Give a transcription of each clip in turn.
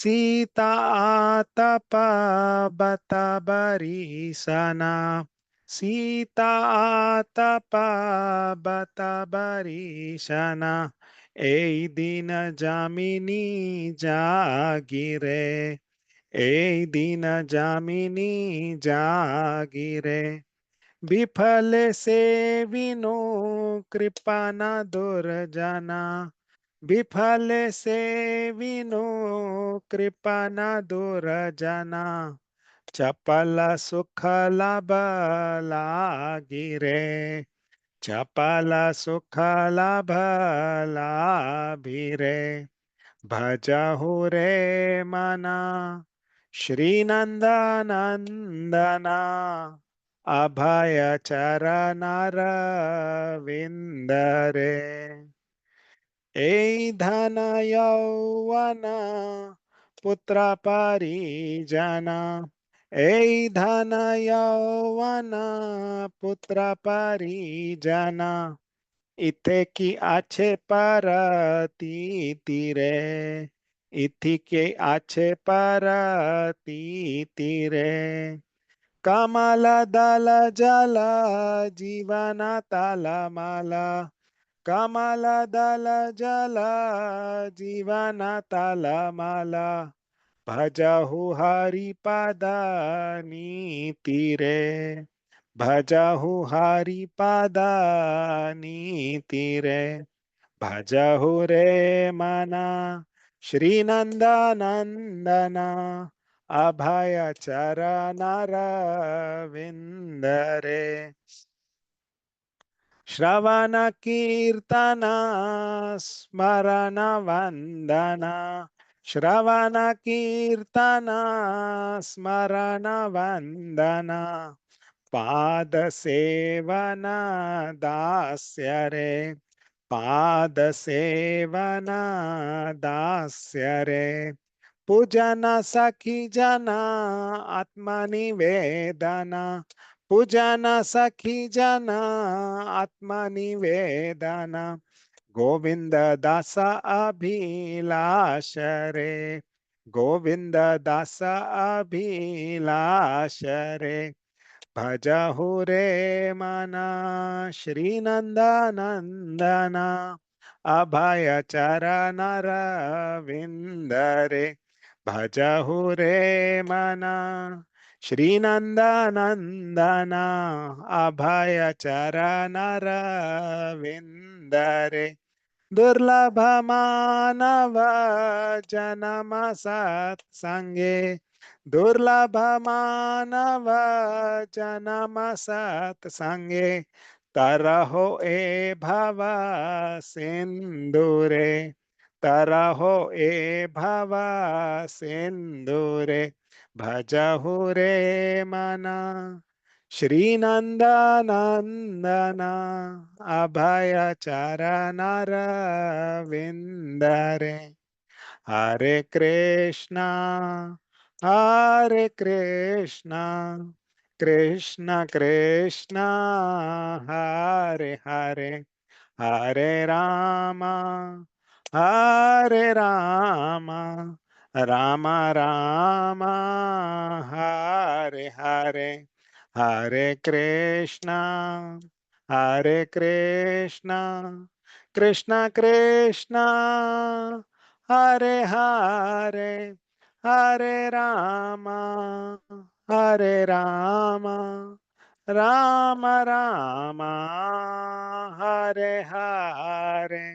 सीता आतप बतबरीसना सीता आतप बतबरीसना ए दिन जामिनी जागिरे ए दिन जामिनी जागिरे विफल से विनो कृपा दुर्जना विफल से विनो कृपा दुर्जना चपल सुख लाभ लागिरे चपल सुख लाभ लाभिरे भजहु रे मना श्री नंदना अभय चरणार विंदरे ए धन यौवन पुत्र परिजना ए धन यौवन पुत्र परिजना इथे की आछे परती इथि के आछे परती कमल दल जल जीवन तल माला कमल दल जल जीवन तल माला भजहु हरि पद नीति रे भजहु हरि पद नीति रे भजहु रे मना श्री नंदना अभय चरणर विंदरे श्रवण कीर्तन स्मरण वंदन श्रवण कीर्तन स्मरण वंदन पाद सेवन दास्य रे पाद सेवन दास्य रे पूजन सखी जना आत्मनिवेदन पूजन सखी जना आत्मनिवेदन गोविंद दास अभिलाष रे गोविंद दास अभिलाष रे भजहु रे मना श्री नंदना अभय चरणर विंदरे भजहु रे मना श्री नंदना अभय चरणर विंदरे दुर्लभ मानव जन्म सत्संगे दुर्लभ मानव जन्म सत्संगे तरहो ए भव सिंदूरे तरहो ए भव सिंदूरे भजहु रे मना श्री नंदना अभय चरणर विंदरे हरे कृष्णा कृष्ण कृष्ण हरे हरे हरे राम राम राम हरे हरे हरे कृष्णा कृष्ण कृष्ण हरे हरे हरे राम राम राम हरे हरे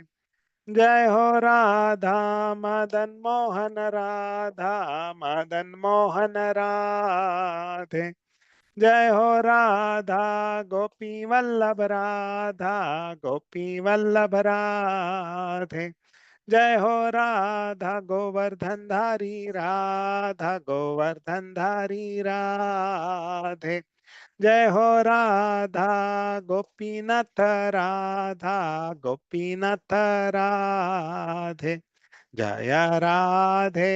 जय हो राधा मदन मोहन राधे जय हो राधा गोपी वल्लभ राधे जय हो राधा गोवर्धन धारी राधे जय हो राधा गोपीनाथ राधे जय राधे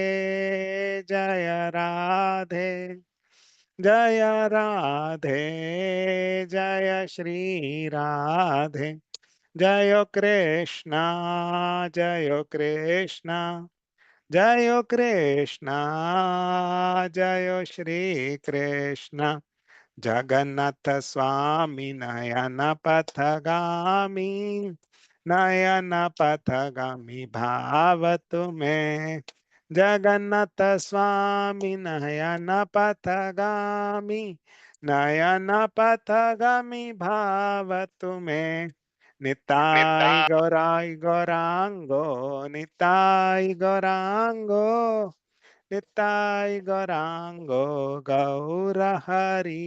जय राधे जय राधे जय श्री राधे जय कृष्णा जय कृष्ण जय श्री कृष्ण जगन्नाथ स्वामी नयन पथगामी नयन पथगामी भाव तुम्हें जगन्नाथ स्वामी नयन पथगामी नयन पथगामी भाव तुम्हें निताय गौराय गौरांगो निताय गौरांगो निताय गौरांगो गौर हरि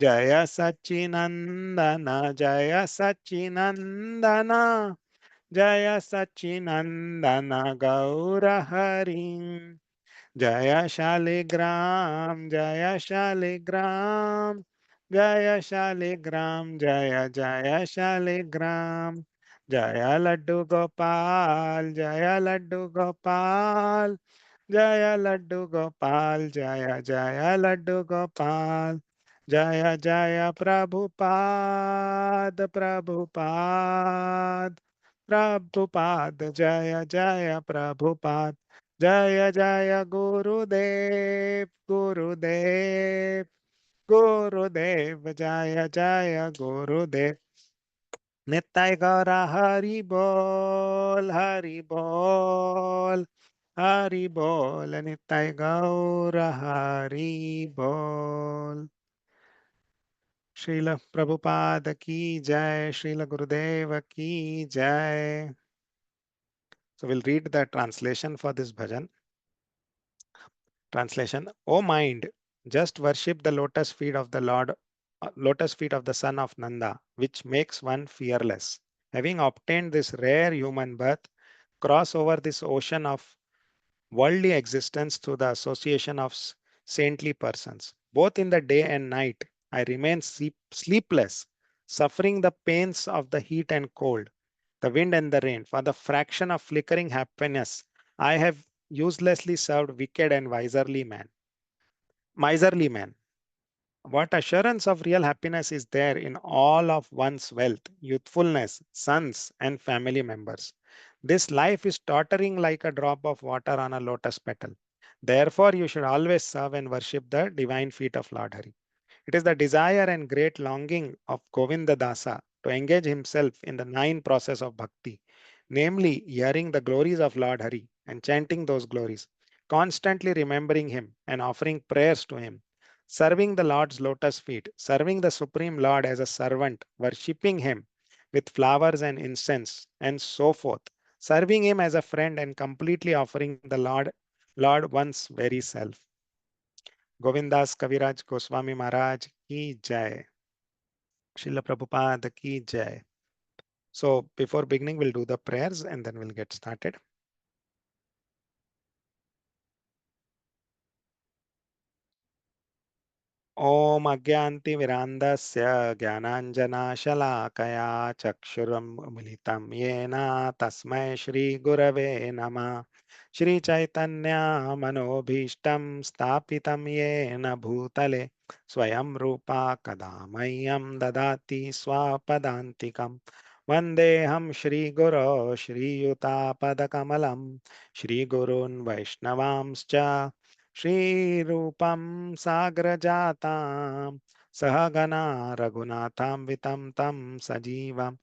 जय सच्चिनंदन जय सच्चिनंदन जय सच्चिनंदन गौर हरि जय शालिग्राम जय शालिग्राम जय शालिग्राम जय जय शालिग्राम जय लड्डू गोपाल जय लड्डू गोपाल जय लड्डू गोपाल जय जय लड्डू गोपाल जय जय प्रभुपाद प्रभुपाद प्रभुपाद जय जय प्रभुपाद जय जय गुरुदेव गुरुदेव गुरुदेव जय जय गुरुदेव नित्य गौर हरि बोल हरि बोल नित्य गौर हरि बोल श्रील प्रभुपाद की जय श्रील गुरुदेव की जय. So we'll read the translation for this bhajan. Translation: O mind, just worship the lotus feet of the Lord, lotus feet of the son of Nanda, which makes one fearless. Having obtained this rare human birth, cross over this ocean of worldly existence through the association of saintly persons. Both in the day and night, I remain sleepless, suffering the pains of the heat and cold, the wind and the rain. For the fraction of flickering happiness, I have uselessly served wicked and miserly man. What assurance of real happiness is there in all of one's wealth, youthfulness, sons, and family members? This life is tottering like a drop of water on a lotus petal. Therefore, you should always serve and worship the divine feet of Lord Hari. It is the desire and great longing of Govinda Dasa to engage himself in the nine process of bhakti, namely hearing the glories of Lord Hari and chanting those glories, constantly remembering him and offering prayers to him, serving the Lord's lotus feet, serving the Supreme Lord as a servant, worshipping him with flowers and incense, and so forth, serving him as a friend and completely offering the Lord one's very self. Govindas Kaviraj Goswami Maharaj ki jai. Srila Prabhupada ki jai. So before beginning, we'll do the prayers and then we'll get started. ॐ अज्ञान्तिमिरान्धस्य ज्ञानाञ्जनाशलाकया चक्षुरुन्मिलितं येन तस्मै श्रीगुरवे नमः. श्रीचैतन्यमनोभीष्टं स्थापितं येन भूतले स्वयं रूपा कदा मह्यं ददाति स्वपदान्तिकं. वन्देऽहं श्रीगुरो श्रीयुतापदकमलं श्रीगुरून् वैष्णवांश्च श्रीरूपं साग्रजातां सहगना रघुनाथान्वितं तं सजीवं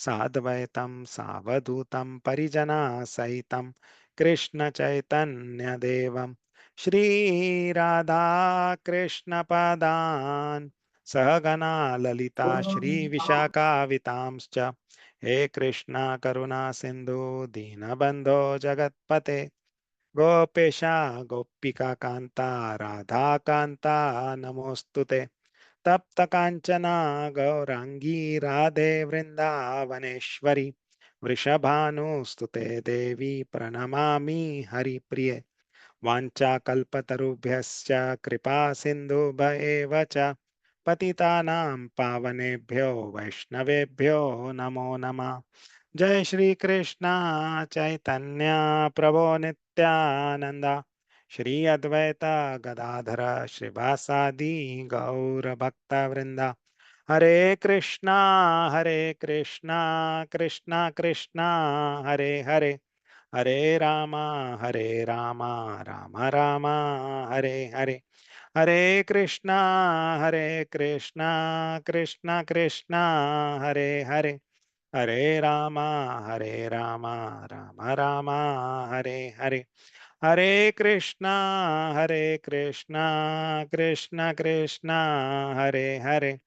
साद्वैतं सावधूतं परिजनसहितं कृष्णचैतन्यदेवं श्रीराधाकृष्णपदान् सहगना ललिता श्रीविशाखावितांश्च हे कृष्ण करुणा सिन्धु दीनबन्धो जगत्पते गोपेशा गोपिका कांता राधा कांता नमोस्तुते तप्त कांचना गौरांगी राधे वृंदावनेश्वरी वृषभानुस्तुते देवी प्रणमामि हरिप्रिये वाञ्छाकल्पतरुभ्यश्च कृपा सिन्धुभ्येव च पतितानां पावनेभ्यो वैष्णवेभ्यो नमो नमः. जय श्री कृष्ण चैतन्य प्रभो नित्यानंद श्री अद्वैत गदाधर श्रीवासादि गौर भक्त वृंदा. हरे Krishna Krishna Krishna Hare Hare Hare Rama, Hare Rama, Rama Rama, Hare Hare. Hare Krishna, Krishna Krishna, Hare Hare. Hare Rama, Rama Rama, Hare Hare. Hare Krishna, Krishna Krishna, Hare Hare.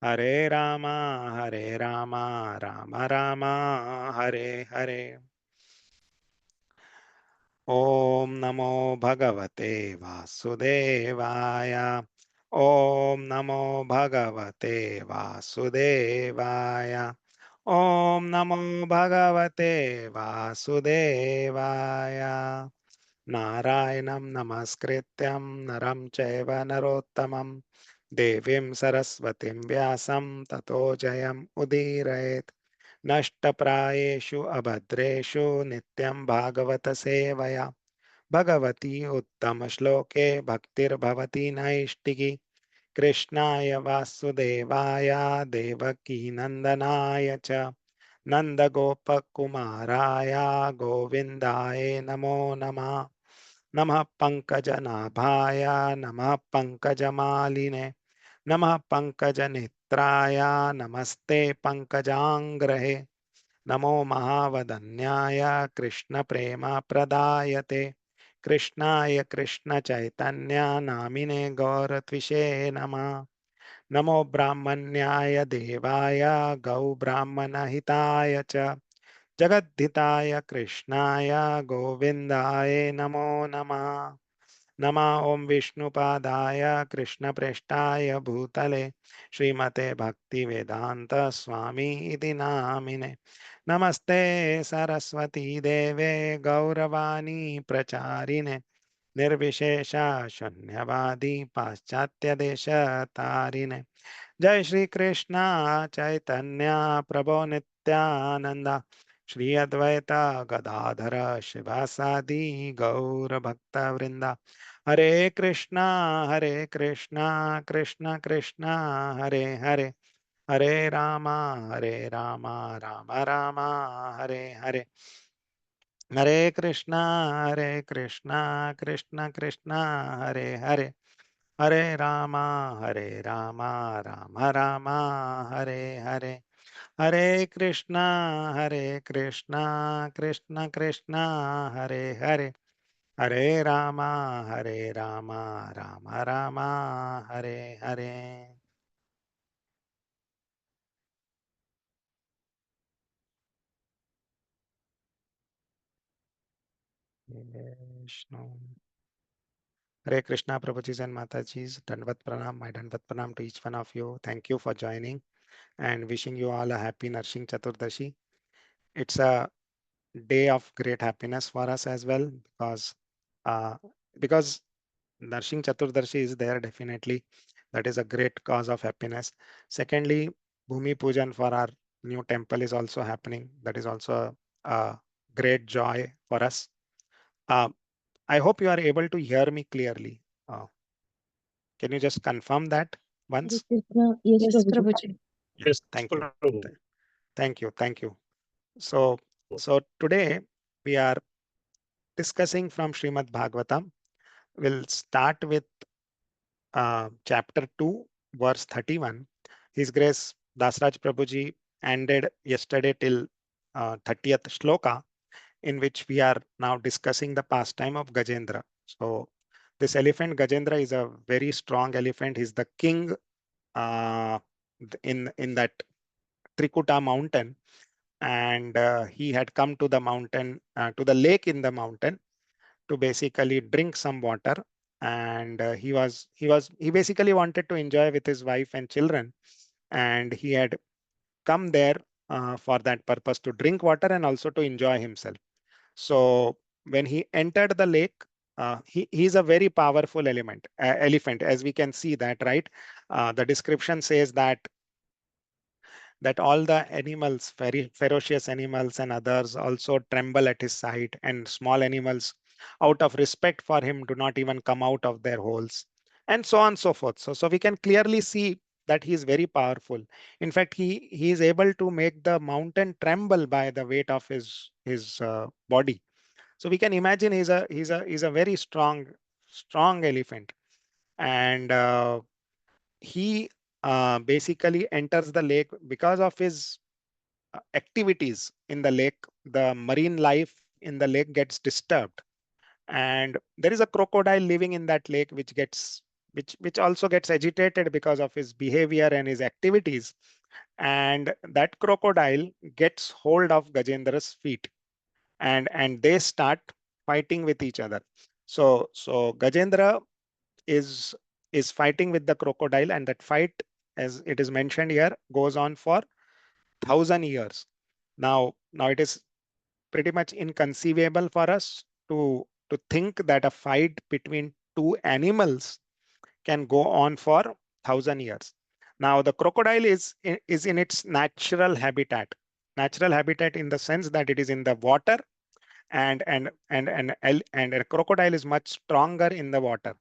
Hare Rama, Rama Rama, Hare Hare. ॐ नमो भगवते वासुदेवाय। ॐ नमो भगवते वासुदेवाय। ॐ नमो भगवते वासुदेवाय। नारायणं नमस्कृत्यं नरं चैव नरोत्तमं देवीं सरस्वतीं व्यासं ततो जयम् उदीरयेत्। नष्टप्रायेषु अभद्रेषु नित्यं भागवत सेवया भगवती उत्तमश्लोके भक्तिर्भवति नैष्टिकी। कृष्णाय वासुदेवाय देवकीनन्दनाय च नन्दगोपकुमाराय गोविन्दाय नमो नमः। नमः पङ्कजनाभाय नमः पङ्कजमालिने नमः पङ्कजनेत्राय नमस्ते पङ्कजाङ्ग्रहे। नमो महावदन्याय कृष्णप्रेमप्रदायते कृष्णाय कृष्णचैतन्य नामिने गौरत्विषे नमः। नमो ब्राह्मण्याय देवाय गौब्राह्मणहिताय च जगद्धिताय कृष्णाय गोविन्दाय नमो नमः। नमः ॐ विष्णुपादाय कृष्णप्रेष्ठाय भूतले श्रीमते भक्तिवेदान्त स्वामी इति नामिने। नमस्ते सरस्वती देवे गौरवाणी प्रचारिणे निर्विशेष शून्यवादी पाश्चात्य देश तारिणे। जय श्री कृष्ण चैतन्य प्रभो नित्यानंद श्री अद्वैता गदाधर शिवासादि गौर भक्त वृंदा। हरे कृष्णा कृष्ण कृष्ण हरे हरे हरे रामा राम राम हरे हरे। हरे कृष्णा कृष्ण कृष्ण हरे हरे हरे रामा राम राम हरे हरे। हरे Krishna Krishna Krishna Hare Hare Hare Rama Ram Ram Hare Hare. Vishnu. Hare Krishna, Prabhuji's and Mataji's. Dandavat Pranam, my Dandavat Pranam to each one of you. Thank you for joining and wishing you all a happy Narshing Chaturdashi. It's a day of great happiness for us as well uh, because Narshing Chaturdashi is there definitely. That is a great cause of happiness. Secondly, Bhumi Pujan for our new temple is also happening. That is also a great joy for us. Uh, I hope you are able to hear me clearly. Uh, can you just confirm that Hare once? Krishna. Yes, Yes, Prabhuji. Prabhuji. Yes, Thank you. Prabhu. Thank you. Thank you. So today we are discussing from Srimad Bhagavatam. We'll start with chapter 2, verse 31. His Grace Dasraj Prabhuji ended yesterday till 30th shloka, in which we are now discussing the pastime of Gajendra. So this elephant Gajendra is a very strong elephant. He's the king uh, in that Trikuta mountain, and he had come to the mountain, to the lake in the mountain, to basically drink some water. And he basically wanted to enjoy with his wife and children, and he had come there for that purpose, to drink water and also to enjoy himself. So when he entered the lake, he's a very powerful elephant, as we can see that, right? The description says that all the animals, very ferocious animals and others, also tremble at his sight, and small animals, out of respect for him, do not even come out of their holes, and so on and so forth. So we can clearly see that he is very powerful. In fact, he is able to make the mountain tremble by the weight of his body. So we can imagine he's a very strong elephant, and he basically enters the lake because of his activities in the lake. The marine life in the lake gets disturbed, and there is a crocodile living in that lake which also gets agitated because of his behavior and his activities, and that crocodile gets hold of Gajendra's feet, and they start fighting with each other. So Gajendra is is fighting with the crocodile, and that fight, as it is mentioned here, goes on for 1,000 years. Now it is pretty much inconceivable for us to think that a fight between two animals can go on for 1,000 years. Now the crocodile is in its natural habitat. Natural habitat in the sense that it is in the water, and a crocodile is much stronger in the water.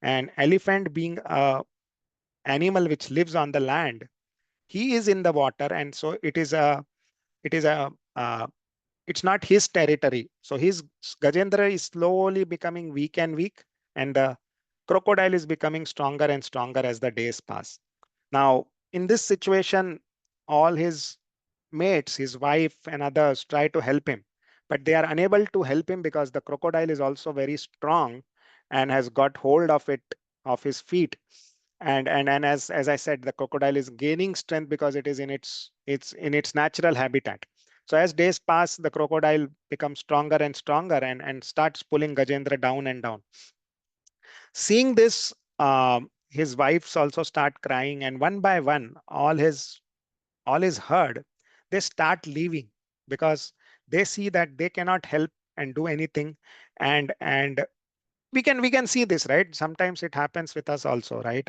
An elephant, being a animal which lives on the land, he is in the water, and so it is a it's not his territory. So his Gajendra is slowly becoming weak and weak, and the crocodile is becoming stronger and stronger as the days pass. Now, in this situation, all his mates, his wife and others try to help him, but they are unable to help him because the crocodile is also very strong and has got hold of it, of his feet. And as I said, the crocodile is gaining strength because it is in its natural habitat. So as days pass, the crocodile becomes stronger and stronger, and starts pulling Gajendra down and down. Seeing this, his wives also start crying, and one by one, all his herd, they start leaving because they see that they cannot help and do anything. And we can see this, right? Sometimes it happens with us also, right?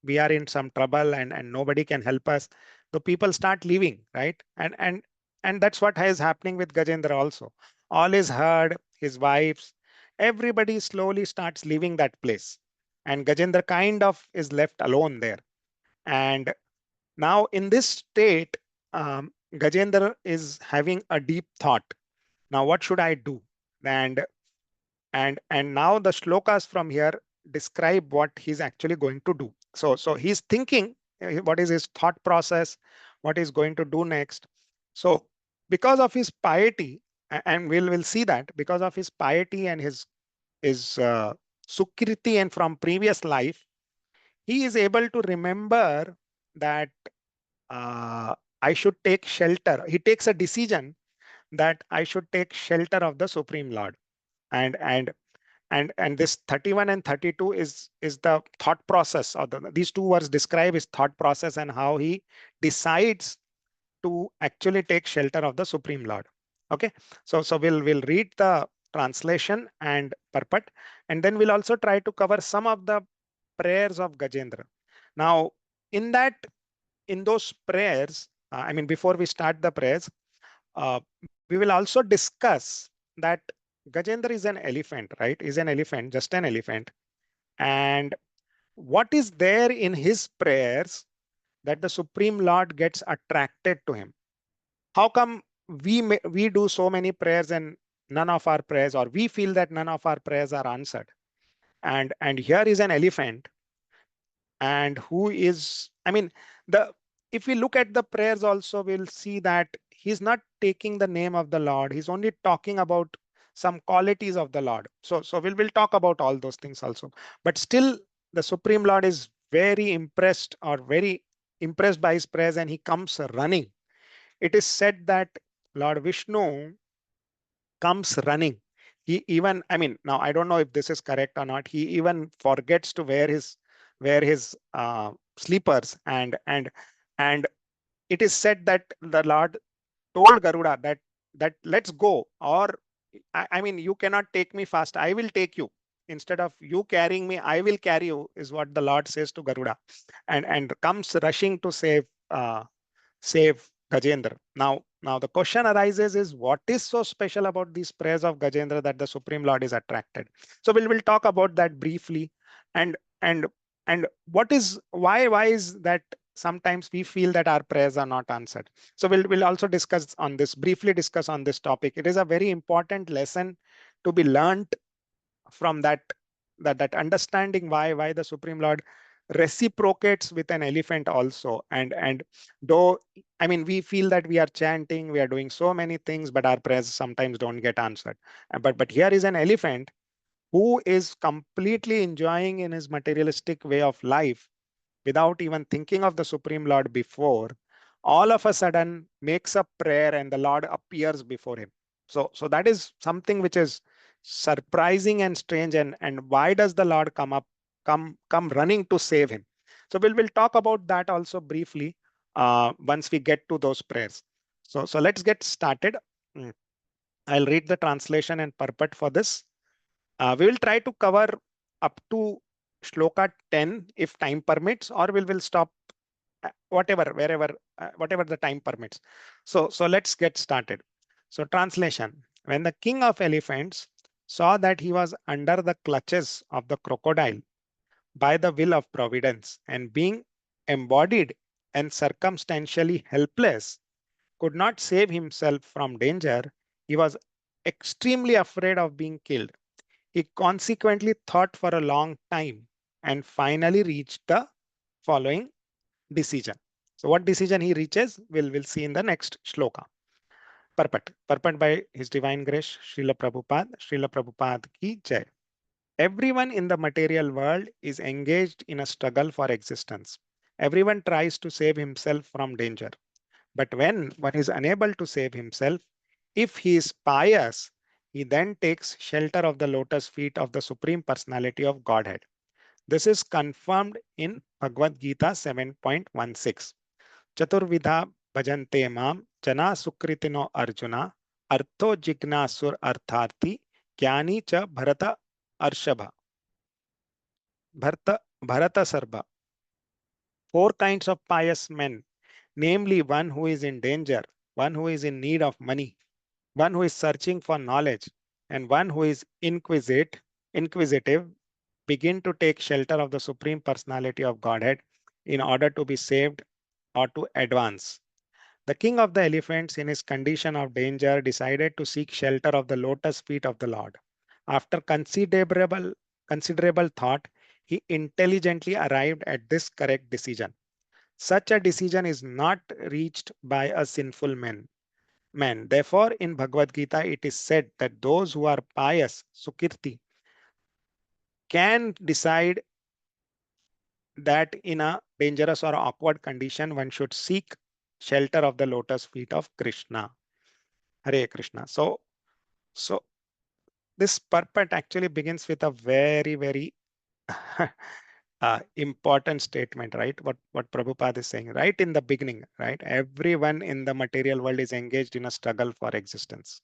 We are in some trouble, and nobody can help us, so people start leaving, right? And that's what is happening with Gajendra also. All his herd, his wives, everybody slowly starts leaving that place, and Gajendra kind of is left alone there. And now in this state, Gajendra is having a deep thought. Now what should I do? And and and now the shlokas from here describe what he's actually going to do. So he's thinking, what is his thought process, what he's going to do next. So because of his piety, and we'll see that because of his piety and his sukriti and from previous life, he is able to remember that I should take shelter. He takes a decision that I should take shelter of the Supreme Lord. And and and and this 31 and 32 is the thought process, or these two words describe his thought process and how he decides to actually take shelter of the Supreme Lord. Okay, so we'll read the translation and purport, and then we'll also try to cover some of the prayers of Gajendra. Now, in that in those prayers, I mean, before we start the prayers, we will also discuss that Gajendra is an elephant, right? Is an elephant, just an elephant. And what is there in his prayers that the Supreme Lord gets attracted to him? How come we do so many prayers and none of our prayers, or we feel that none of our prayers are answered? And here is an elephant, and who is, I mean, the if we look at the prayers also, we'll see that he's not taking the name of the Lord, he's only talking about some qualities of the Lord. So we'll talk about all those things also. But still, the Supreme Lord is very impressed, or very impressed by his prayers, and he comes running. It is said that Lord Vishnu comes running. He even, I mean, now I don't know if this is correct or not, he even forgets to wear his sleepers, and it is said that the Lord told Garuda that let's go, or I mean, you cannot take me fast, I will take you. Instead of you carrying me, I will carry you, is what the Lord says to Garuda, and comes rushing to save Gajendra. Now the question arises is, what is so special about these prayers of Gajendra that the Supreme Lord is attracted? So we'll talk about that briefly, and and and what is why is that sometimes we feel that our prayers are not answered. So we'll also discuss on this, briefly discuss on this topic. It is a very important lesson to be learned from that understanding why the Supreme Lord reciprocates with an elephant also. And though, I mean, we feel that we are chanting, we are doing so many things, but our prayers sometimes don't get answered. But here is an elephant who is completely enjoying in his materialistic way of life without even thinking of the Supreme Lord before, all of a sudden makes a prayer and the Lord appears before him. So that is something which is surprising and strange. And why does the Lord come running to save him? So we'll talk about that also briefly once we get to those prayers. So let's get started. Mm. I'll read the translation and purport for this. We will try to cover up to shloka 10 if time permits, or we will stop whatever, wherever, whatever the time permits. So let's get started. So translation: when the king of elephants saw that he was under the clutches of the crocodile by the will of providence, and being embodied and circumstantially helpless, could not save himself from danger, he was extremely afraid of being killed. He consequently thought for a long time and finally reached the following decision. So what decision he reaches, we'll see in the next shloka. Purport by His Divine Grace, Srila Prabhupada ki jai. Everyone in the material world is engaged in a struggle for existence. Everyone tries to save himself from danger. But when one is unable to save himself, if he is pious, he then takes shelter of the lotus feet of the Supreme Personality of Godhead. This is confirmed in Bhagavad Gita 7.16. Chaturvidha bhajante mam jana sukritino arjuna artho jignasur artharthi jnani cha Arshabha Bharata Sarba. Four kinds of pious men, namely one who is in danger, one who is in need of money, one who is searching for knowledge, and one who is inquisitive, begin to take shelter of the Supreme Personality of Godhead in order to be saved or to advance. The king of the elephants, in his condition of danger, decided to seek shelter of the lotus feet of the Lord. After considerable thought, he intelligently arrived at this correct decision. Such a decision is not reached by a sinful man. Therefore, in Bhagavad Gita, it is said that those who are pious, Sukirti, can decide that in a dangerous or awkward condition, one should seek shelter of the lotus feet of Krishna. Hare Krishna. So this purport actually begins with a very important statement, right? What Prabhupada is saying right in the beginning, right? Everyone in the material world is engaged in a struggle for existence.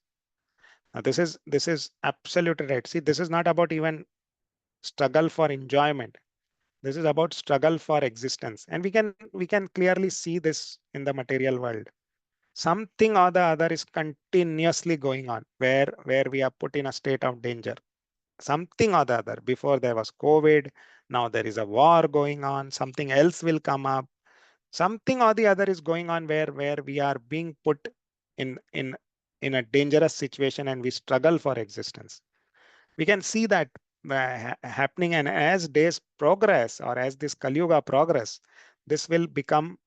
Now, this is absolutely right. See, this is not about even struggle for enjoyment. This is about struggle for existence, and we can clearly see this in the material world. Something or the other is continuously going on where we are put in a state of danger. Something or the other. Before there was COVID, now there is a war going on, something else will come up. Something or the other is going on where we are being put in in in a dangerous situation and we struggle for existence. We can see that happening, and as days progress or as this Kali Yuga progress, this will become,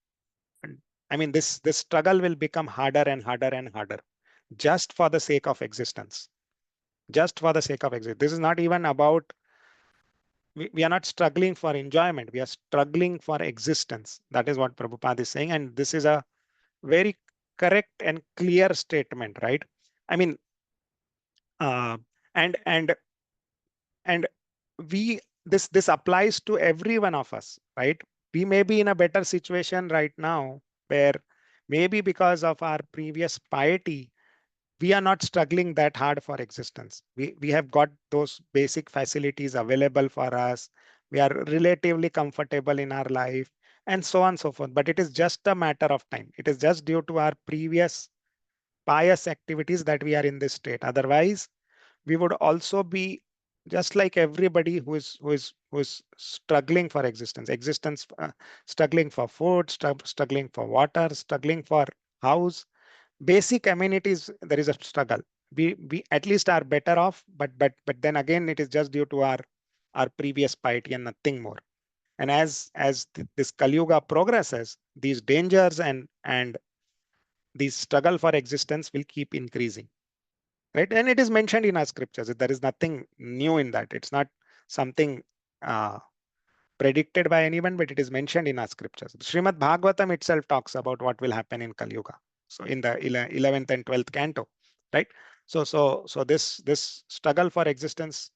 I mean, this struggle will become harder and harder and harder, just for the sake of existence. Just for the sake of existence. This is not even about, we are not struggling for enjoyment. We are struggling for existence. That is what Prabhupada is saying. And this is a very correct and clear statement, right? I mean, uh, and and and we this applies to every one of us, right? We may be in a better situation right now, where maybe because of our previous piety, we are not struggling that hard for existence. We have got those basic facilities available for us. We are relatively comfortable in our life, and so on and so forth. But it is just a matter of time. It is just due to our previous pious activities that we are in this state. Otherwise, we would also be just like everybody who is struggling for existence, struggling for food, struggling for water, struggling for house, basic amenities. There is a struggle. We at least are better off, but then again, it is just due to our previous piety and nothing more. And this Kali Yuga progresses, these dangers and these struggle for existence will keep increasing, right? And it is mentioned in our scriptures. There is nothing new in that. It's not something uh, predicted by anyone, but it is mentioned in our scriptures. Srimad Bhagavatam itself talks about what will happen in Kali Yuga. So in the 11th and 12th canto, right? So this struggle for existence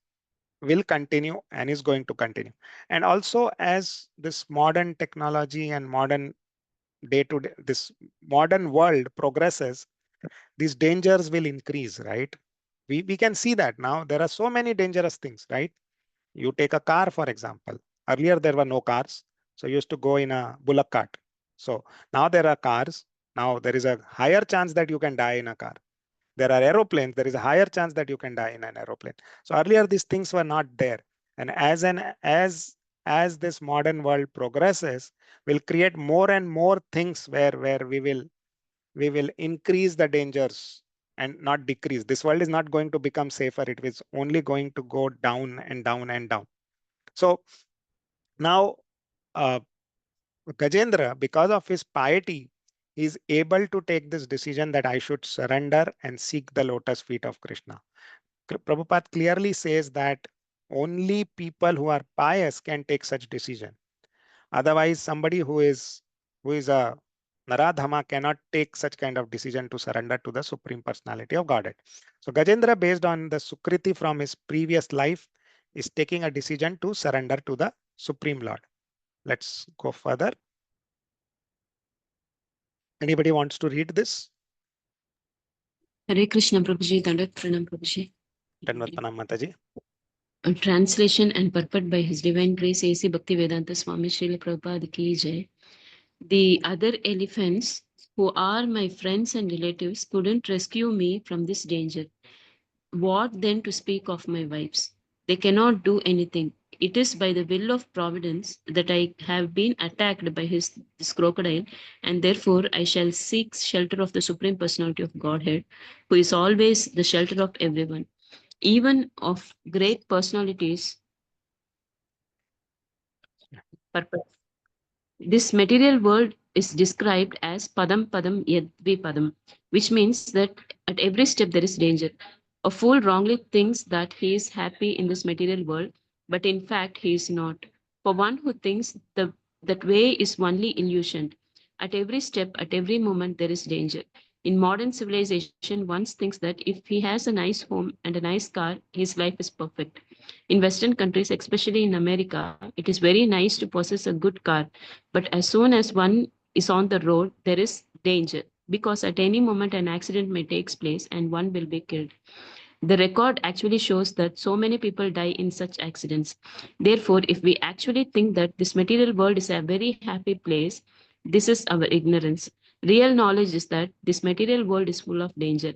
will continue and is going to continue. And also, as this modern technology and modern day to day, this modern world progresses, these dangers will increase, right? We can see that now there are so many dangerous things, right? You take a car, for example. Earlier, there were no cars. So you used to go in a bullock cart. So now there are cars. Now there is a higher chance that you can die in a car. There are aeroplanes. There is a higher chance that you can die in an aeroplane. So earlier, these things were not there. And as this modern world progresses, we'll create more and more things where we will increase the dangers and not decrease. This world is not going to become safer. It is only going to go down and down and down. So now, uh, Gajendra, because of his piety, is able to take this decision that I should surrender and seek the lotus feet of Krishna. Prabhupada clearly says that only people who are pious can take such decision. Otherwise, somebody who is a Naradhama cannot take such kind of decision to surrender to the Supreme Personality of Godhead. So Gajendra, based on the Sukriti from his previous life, is taking a decision to surrender to the Supreme Lord. Let's go further. Anybody wants to read this? Hare Krishna Prabhuji, Dandat Pranam Prabhuji. Dandavat Pranam Mataji. A translation and purport by His Divine Grace A.C. Bhaktivedanta Swami Srila Prabhupada Ki Jai. The other elephants, who are my friends and relatives, couldn't rescue me from this danger. What then to speak of my wives? They cannot do anything. It is by the will of Providence that I have been attacked by this crocodile, and therefore I shall seek shelter of the Supreme Personality of Godhead, who is always the shelter of everyone, even of great personalities. This material world is described as Padam Padam Yadvi Padam, which means that at every step there is danger. A fool wrongly thinks that he is happy in this material world, but in fact he is not. For one who thinks that way is only illusion. At every step, at every moment, there is danger. In modern civilization, one thinks that if he has a nice home and a nice car, his life is perfect. In Western countries, especially in America, it is very nice to possess a good car, but as soon as one is on the road, there is danger because at any moment an accident may take place and one will be killed. The record actually shows that so many people die in such accidents. Therefore, if we actually think that this material world is a very happy place, this is our ignorance. Real knowledge is that this material world is full of danger.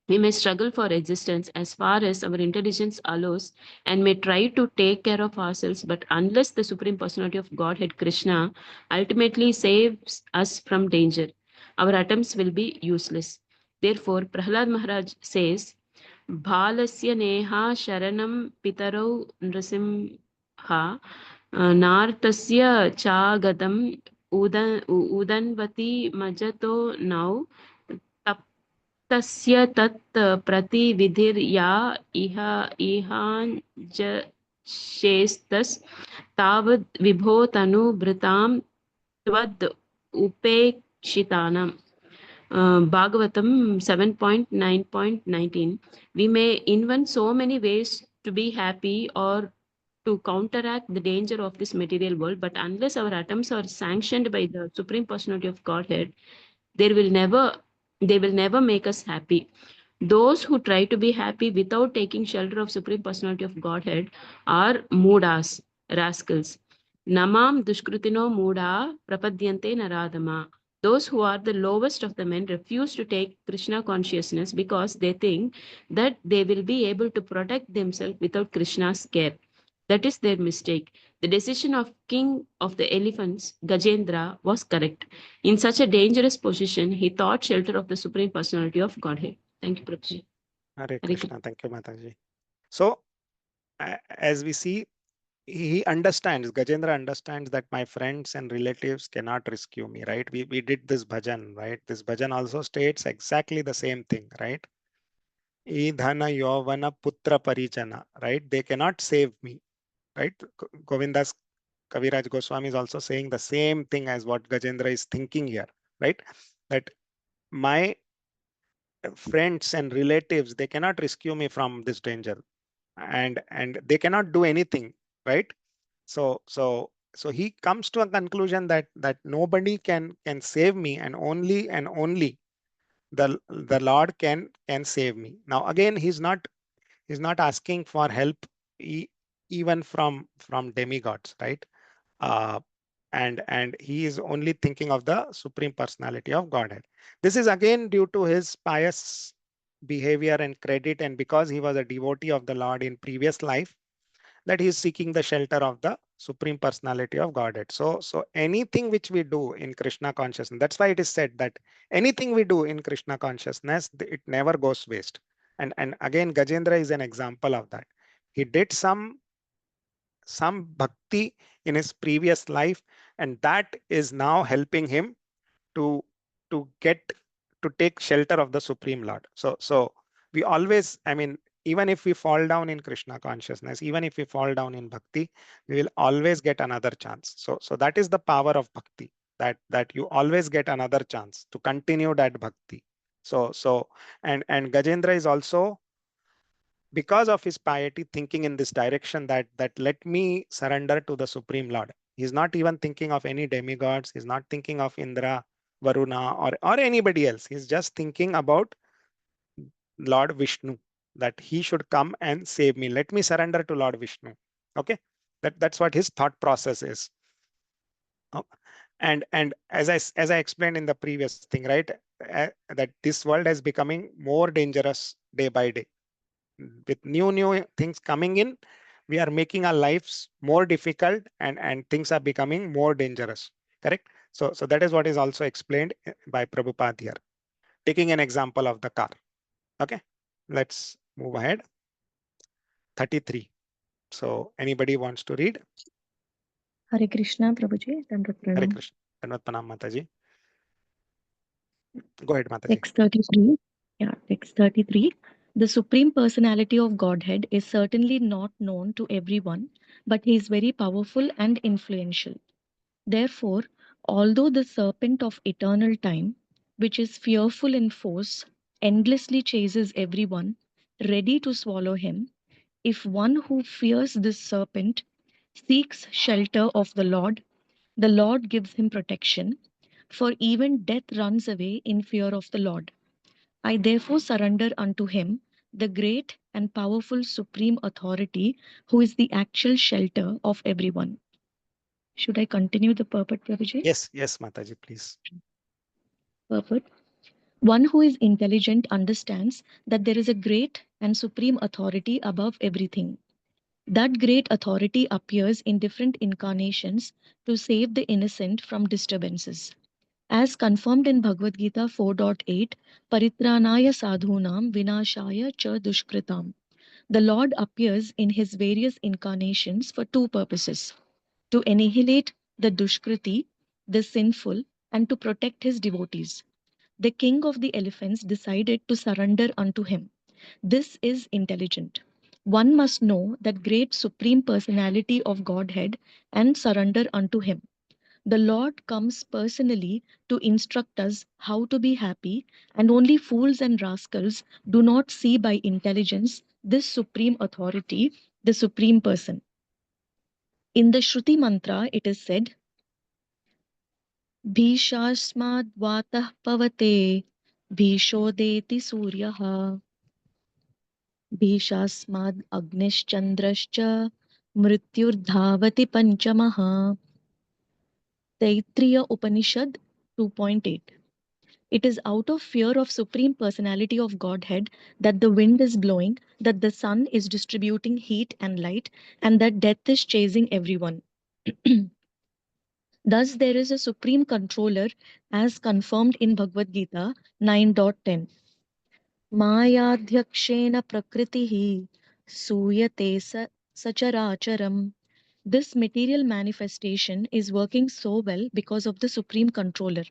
We may struggle for existence as far as our intelligence allows and may try to take care of ourselves, but unless the Supreme Personality of Godhead Krishna ultimately saves us from danger, our attempts will be useless. Therefore, Prahlad Maharaj says, Bhalasya neha sharanam pitarau nrasimha nartasya chagatam udanvati majato now तस्य तत् प्रतिविधिर्या इह इहाञ्जशेस्तस् तावद् विभो तनुभृतां त्वद् उपेक्षितानाम्. Bhagavatam 7.9.19. We may invent so many ways to be happy or to counteract the danger of this material world, but unless our attempts are sanctioned by the Supreme Personality of Godhead, they will never they will never make us happy. Those who try to be happy without taking shelter of Supreme Personality of Godhead are moodas, rascals. Namam dushkrutino mooda prapadyante naradama. Those who are the lowest of the men refuse to take Krishna consciousness because they think that they will be able to protect themselves without Krishna's care. That is their mistake. The decision of King of the Elephants, Gajendra, was correct. In such a dangerous position, he thought shelter of the Supreme Personality of Godhead. Thank you, Prabhuji. Hare Hare Krishna. Krishna. Thank you, Mataji. So, as we see, he understands, Gajendra understands that my friends and relatives cannot rescue me, right? We did this bhajan, right? This bhajan also states exactly the same thing, right? E dhana yovana putra parijana, right? They cannot save me, right? Govindas Kaviraj Goswami is also saying the same thing as what Gajendra is thinking here, right? That my friends and relatives, they cannot rescue me from this danger, and they cannot do anything, right? So he comes to a conclusion that nobody can save me, and only the Lord can save me. Now again, he's not asking for help, e- even from demigods, right? uh, and he is only thinking of the Supreme Personality of Godhead. This is again due to his pious behavior and credit, and because he was a devotee of the Lord in previous life, that he is seeking the shelter of the Supreme Personality of Godhead. So anything which we do in Krishna consciousness, that's why it is said that anything we do in Krishna consciousness, it never goes waste. And again, Gajendra is an example of that. He did some bhakti in his previous life, and that is now helping him to get to take shelter of the Supreme Lord. So we always, I mean, even if we fall down in Krishna consciousness, even if we fall down in bhakti, we will always get another chance. So that is the power of bhakti, that you always get another chance to continue that bhakti. So and Gajendra is also, because of his piety, thinking in this direction, that let me surrender to the Supreme Lord. He's not even thinking of any demigods. He's not thinking of Indra, Varuna, or anybody else. He's just thinking about Lord Vishnu, that he should come and save me. Let me surrender to Lord Vishnu. Okay, that's what his thought process is. Oh, and as I explained in the previous thing, right, that this world is becoming more dangerous day by day. With new things coming in, we are making our lives more difficult, and things are becoming more dangerous. Correct. So that is what is also explained by Prabhupada here, taking an example of the car. Okay, let's move ahead. 33. So anybody wants to read? Hare Krishna, Prabhuji. Dandavat Hare Pranam. Krishna. Dhanvat Pranam, Mataji. Go ahead, Mataji. Text 33. Yeah, text 33. The Supreme Personality of Godhead is certainly not known to everyone, but he is very powerful and influential. Therefore, although the serpent of eternal time, which is fearful in force, endlessly chases everyone, ready to swallow him, if one who fears this serpent seeks shelter of the Lord gives him protection, for even death runs away in fear of the Lord. I therefore surrender unto him, the great and powerful supreme authority, who is the actual shelter of everyone. Should I continue the purport, Prabhuji? Yes, Mataji, please. Purport. One who is intelligent understands that there is a great and supreme authority above everything. That great authority appears in different incarnations to save the innocent from disturbances. As confirmed in Bhagavad Gita 4.8, Paritranaya sadhunam vinashaya cha dushkritam. The Lord appears in his various incarnations for two purposes: to annihilate the dushkriti, the sinful, and to protect his devotees. The king of the elephants decided to surrender unto him. This is intelligent. One must know that great supreme personality of Godhead and surrender unto him. The Lord comes personally to instruct us how to be happy, and only fools and rascals do not see by intelligence this supreme authority, the supreme person. In the Shruti mantra, it is said, Bhishasmad vatah pavate, Bhishodeti suryaha, Bhishasmad agnischandrascha, Mrityurdhavati panchamaha. Taitriya Upanishad 2.8. It is out of fear of Supreme Personality of Godhead that the wind is blowing, that the sun is distributing heat and light, and that death is chasing everyone. Thus, there is a supreme controller as confirmed in Bhagavad Gita 9.10. Mayadhyakshena prakritihi suyate sacharacharam. This material manifestation is working so well because of the supreme controller.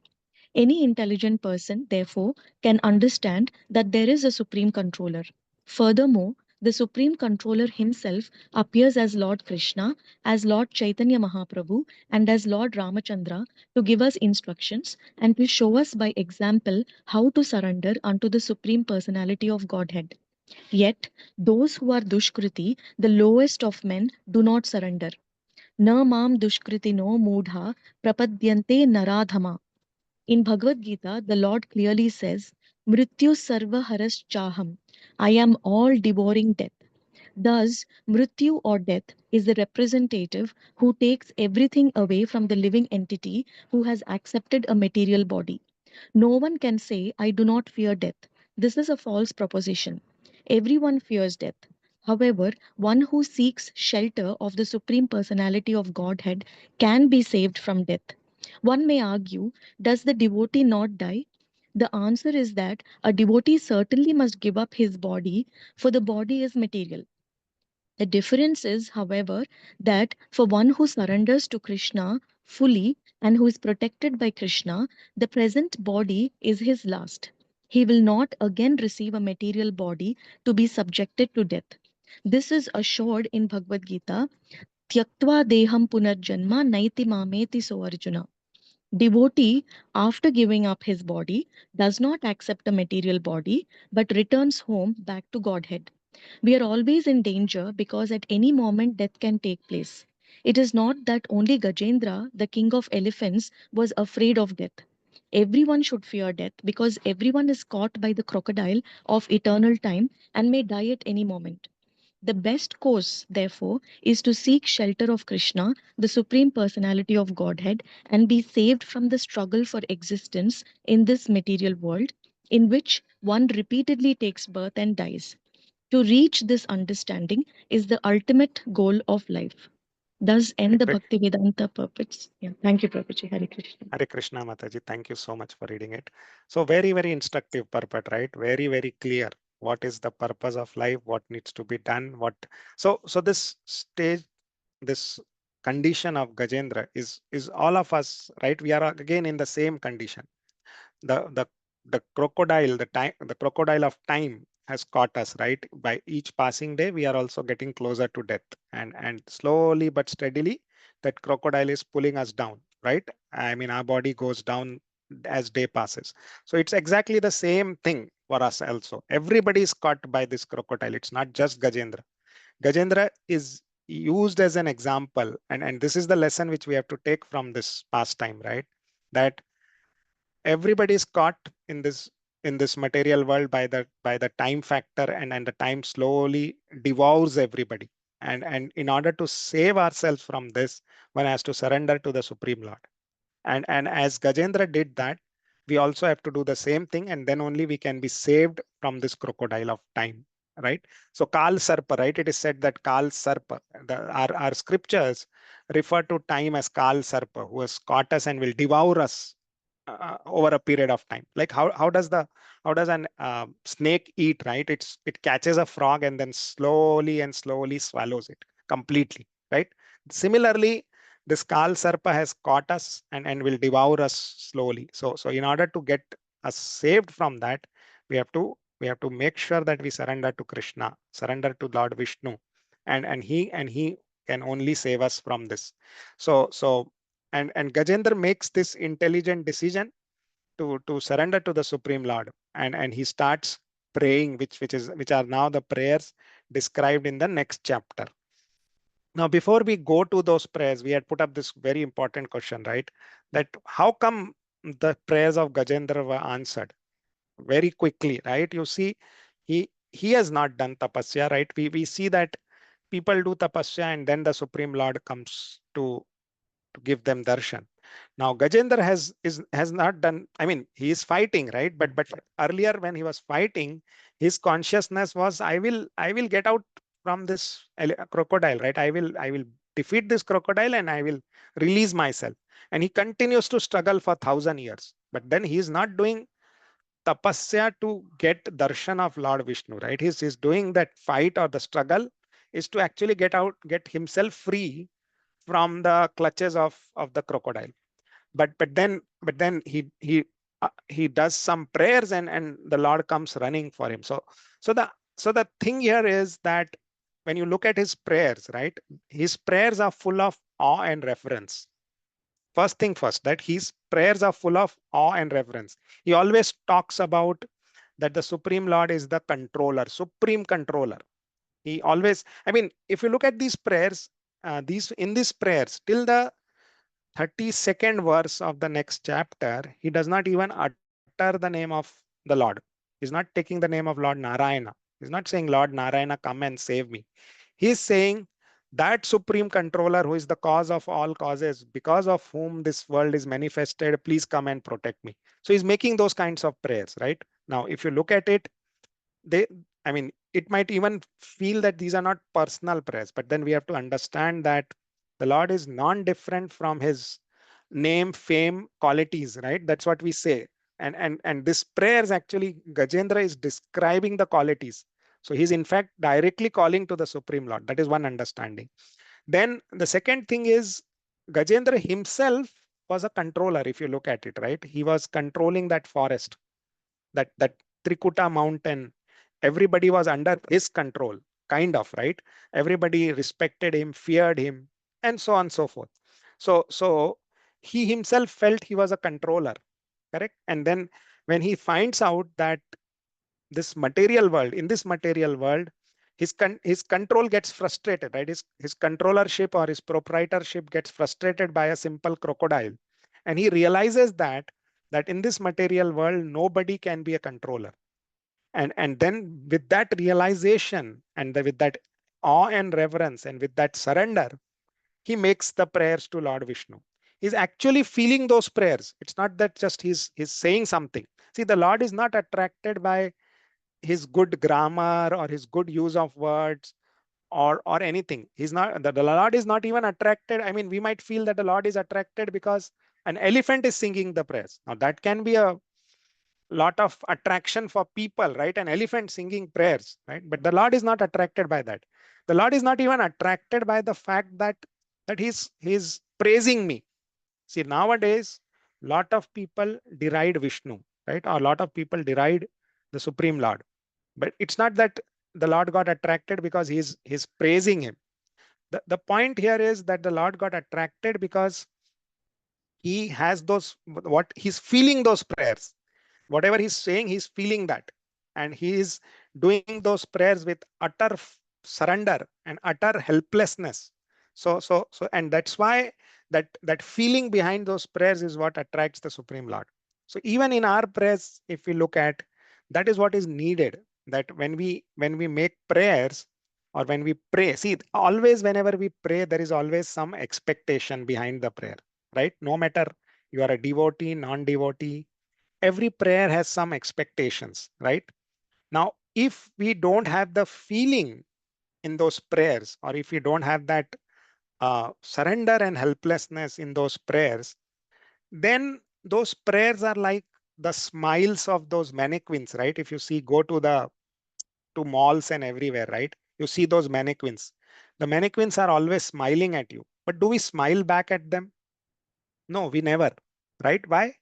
Any intelligent person, therefore, can understand that there is a supreme controller. Furthermore, the supreme controller himself appears as Lord Krishna, as Lord Chaitanya Mahaprabhu, and as Lord Ramachandra to give us instructions and to show us by example how to surrender unto the supreme personality of Godhead. Yet, those who are Dushkriti, the lowest of men, do not surrender. Na mam dushkritino mudha prapadyante naradhama. In Bhagavad Gita, the Lord clearly says, Mrityu sarva haras chaham. I am all devouring death. Thus, Mrityu or death is the representative who takes everything away from the living entity who has accepted a material body. No one can say, I do not fear death. This is a false proposition. Everyone fears death. However, one who seeks shelter of the Supreme Personality of Godhead can be saved from death. One may argue, does the devotee not die? The answer is that a devotee certainly must give up his body, for the body is material. The difference is, however, that for one who surrenders to Krishna fully and who is protected by Krishna, the present body is his last. He will not again receive a material body to be subjected to death. This is assured in Bhagavad Gita, Tyaktva deham punarjanma naiti mameti so Arjuna. Devotee, after giving up his body, does not accept a material body but returns home back to Godhead. We are always in danger because at any moment death can take place. It is not that only Gajendra, the king of elephants, was afraid of death. Everyone should fear death because everyone is caught by the crocodile of eternal time and may die at any moment. The best course, therefore, is to seek shelter of Krishna, the Supreme Personality of Godhead, and be saved from the struggle for existence in this material world, in which one repeatedly takes birth and dies. To reach this understanding is the ultimate goal of life. Thus end the Bhaktivedanta purports. Yeah. Thank you, Prabhuji. Hare Krishna. Hare Krishna Mataji, thank you so much for reading it. So very, very instructive purport, right? Very, very clear. What is the purpose of life? What needs to be done? So this stage, this condition of Gajendra is all of us, right? We are again in the same condition. The crocodile, the crocodile of time has caught us, right? By each passing day, we are also getting closer to death, and slowly but steadily, that crocodile is pulling us down, right? I mean, our body goes down as day passes. So it's exactly the same thing for us also. Everybody is caught by this crocodile. It's not just Gajendra. Gajendra is used as an example, and this is the lesson which we have to take from this pastime, right? That everybody is caught in this material world by the time factor, and the time slowly devours everybody, and in order to save ourselves from this, one has to surrender to the Supreme Lord. And as Gajendra did that, we also have to do the same thing, and then only we can be saved from this crocodile of time, right? So Kal Sarpa, right? It is said that Kal Sarpa, our scriptures refer to time as Kal Sarpa, who has caught us and will devour us over a period of time. Like how does an snake eat, right? It catches a frog and then slowly and slowly swallows it completely, right? Similarly, this Kal Sarpa has caught us and will devour us slowly. So in order to get us saved from that, we have to make sure that we surrender to Krishna, surrender to Lord Vishnu, and he can only save us from this. So and Gajendra makes this intelligent decision to surrender to the Supreme Lord, and he starts praying, which are now the prayers described in the next chapter. Now, before we go to those prayers, we had put up this very important question, right? That how come the prayers of Gajendra were answered very quickly, right? You see, he has not done tapasya, right? We see that people do tapasya and then the Supreme Lord comes to give them darshan. Now Gajendra has not done, I mean, he is fighting, right? But earlier when he was fighting, his consciousness was, I will get out from this crocodile, right? I will defeat this crocodile and I will release myself. And he continues to struggle for 1,000 years. But then he is not doing tapasya to get darshan of Lord Vishnu, right? He's doing that fight or the struggle is to actually get himself free from the clutches of the crocodile. But then he does some prayers, and the Lord comes running for him. So the thing here is that when you look at his prayers, right, his prayers are full of awe and reverence. First thing first, that his prayers are full of awe and reverence. He always talks about that the Supreme Lord is the controller, supreme controller. He always, I mean, if you look at these prayers, these prayers till the 32nd verse of the next chapter, he does not even utter the name of the Lord. He's not taking the name of Lord Narayana. He's not saying, Lord Narayana, come and save me. He's saying that supreme controller who is the cause of all causes, because of whom this world is manifested, please come and protect me. So he's making those kinds of prayers, right? Now, if you look at it, they, I mean, it might even feel that these are not personal prayers, but then we have to understand that the Lord is non-different from his name, fame, qualities, right? That's what we say. And this prayer is actually, Gajendra is describing the qualities. So he's in fact directly calling to the Supreme Lord. That is one understanding. Then the second thing is, Gajendra himself was a controller. If you look at it, right, he was controlling that forest, that Trikuta mountain. Everybody was under his control, kind of, right? Everybody respected him, feared him, and so on and so forth. So he himself felt he was a controller, correct? And then when he finds out that this material world, in this material world, his control gets frustrated, right? His controllership or his proprietorship gets frustrated by a simple crocodile. And he realizes that in this material world, nobody can be a controller. And then with that realization and with that awe and reverence and with that surrender, he makes the prayers to Lord Vishnu. He's actually feeling those prayers. It's not that just he's saying something. See, the Lord is not attracted by his good grammar or his good use of words or anything. He's not, the Lord is not even attracted. I mean, we might feel that the Lord is attracted because an elephant is singing the prayers. Now that can be a lot of attraction for people, right? An elephant singing prayers, right? But the Lord is not attracted by that. The Lord is not even attracted by the fact that he's praising me. See, nowadays, lot of people deride Vishnu, right? Or a lot of people deride the Supreme Lord. But it's not that the Lord got attracted because he's praising him. The point here is that the Lord got attracted because he has those, what he's feeling those prayers. Whatever he's saying, he's feeling that. And he is doing those prayers with utter surrender and utter helplessness. And that's why that feeling behind those prayers is what attracts the Supreme Lord. So even in our prayers, if we look at, that is what is needed, that when we make prayers or when we pray, see, always whenever we pray, there is always some expectation behind the prayer, right? No matter you are a devotee, non-devotee, every prayer has some expectations, right? Now, if we don't have the feeling in those prayers, or if we don't have that surrender and helplessness in those prayers, then those prayers are like the smiles of those mannequins, right? If you see, go to malls and everywhere, right? You see those mannequins. The mannequins are always smiling at you. But do we smile back at them? No, we never, right? Why?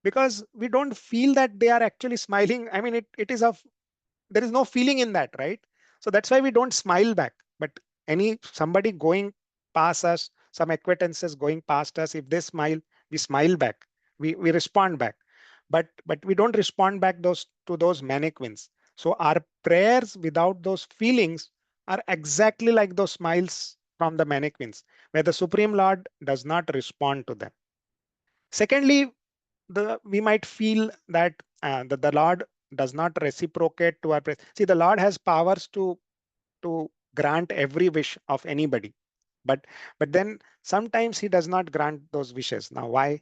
Because we don't feel that they are actually smiling. I mean, it is of, there is no feeling in that, right? So that's why we don't smile back. But somebody going past us, some acquaintances going past us, if they smile, we smile back. We respond back. But we don't respond back to those mannequins. So our prayers without those feelings are exactly like those smiles from the mannequins, where the Supreme Lord does not respond to them. Secondly, we might feel that the Lord does not reciprocate to our prayer. See, the Lord has powers to grant every wish of anybody. But then sometimes he does not grant those wishes. Now why?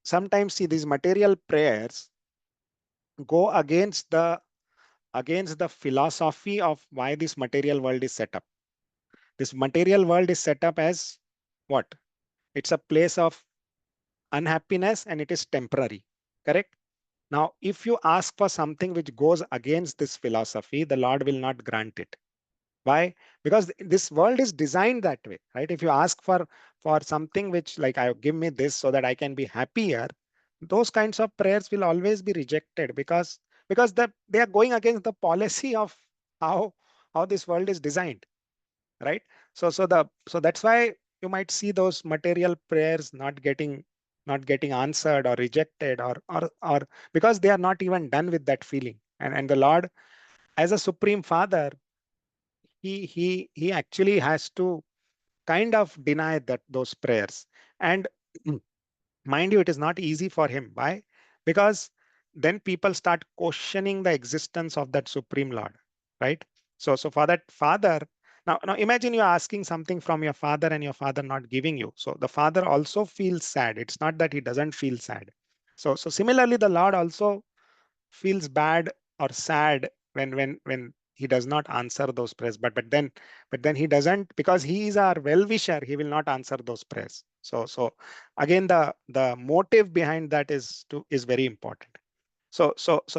Sometimes see, these material prayers go against the philosophy of why this material world is set up. This material world is set up as what? It's a place of unhappiness and it is temporary. Correct? Now, if you ask for something which goes against this philosophy, the Lord will not grant it. Why? Because this world is designed that way, right? If you ask for something which, like, I give me this so that I can be happier, those kinds of prayers will always be rejected, because they are going against the policy of how how this world is designed, right? So that's why you might see those material prayers not getting answered or rejected, or because they are not even done with that feeling. And the Lord, as a supreme father, he actually has to kind of deny that those prayers. And mind you, it is not easy for him. Why? Because then people start questioning the existence of that supreme Lord, right? So for that father, now imagine you're asking something from your father and your father not giving you. So the father also feels sad. It's not that he doesn't feel sad. So similarly, the Lord also feels bad or sad when he does not answer those prayers. But then he doesn't, because he is our well wisher, he will not answer those prayers. So again, the motive behind that is very important. So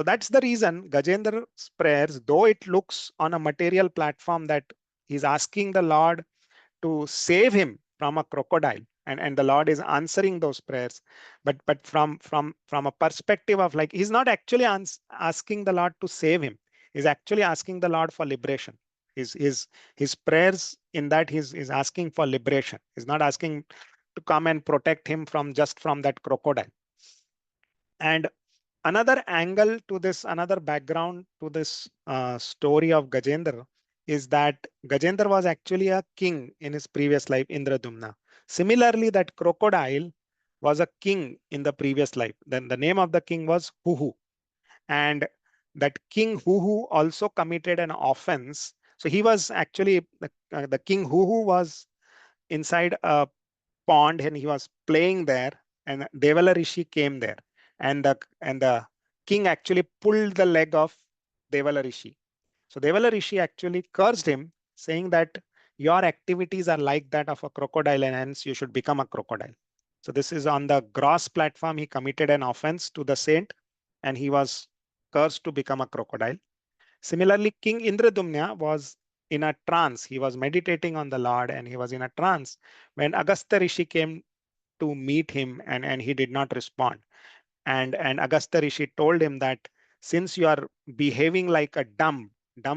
that's the reason Gajendra's prayers, though it looks on a material platform that he's asking the Lord to save him from a crocodile, and the Lord is answering those prayers, but from a perspective of, like, he's not actually asking the Lord to save him. He's actually asking the Lord for liberation. His prayers, in that, he's asking for liberation. He's not asking to come and protect him from that crocodile. And another angle to this, another background to this story of Gajendra, is that Gajendra was actually a king in his previous life, Indradumna. Similarly, that crocodile was a king in the previous life. Then the name of the king was Huhu. And that king Huhu also committed an offense. So he was actually, the king Huhu was inside a pond and he was playing there, and Devala Rishi came there, and the king actually pulled the leg of Devala Rishi. So Devala Rishi actually cursed him, saying that your activities are like that of a crocodile, and hence you should become a crocodile. So this is on the gross platform. He committed an offense to the saint, and he was cursed to become a crocodile. Similarly, King Indradumna was in a trance. He was meditating on the Lord, and he was in a trance when Agastya Rishi came to meet him, and he did not respond. And Agastya Rishi told him that, since you are behaving like a dumb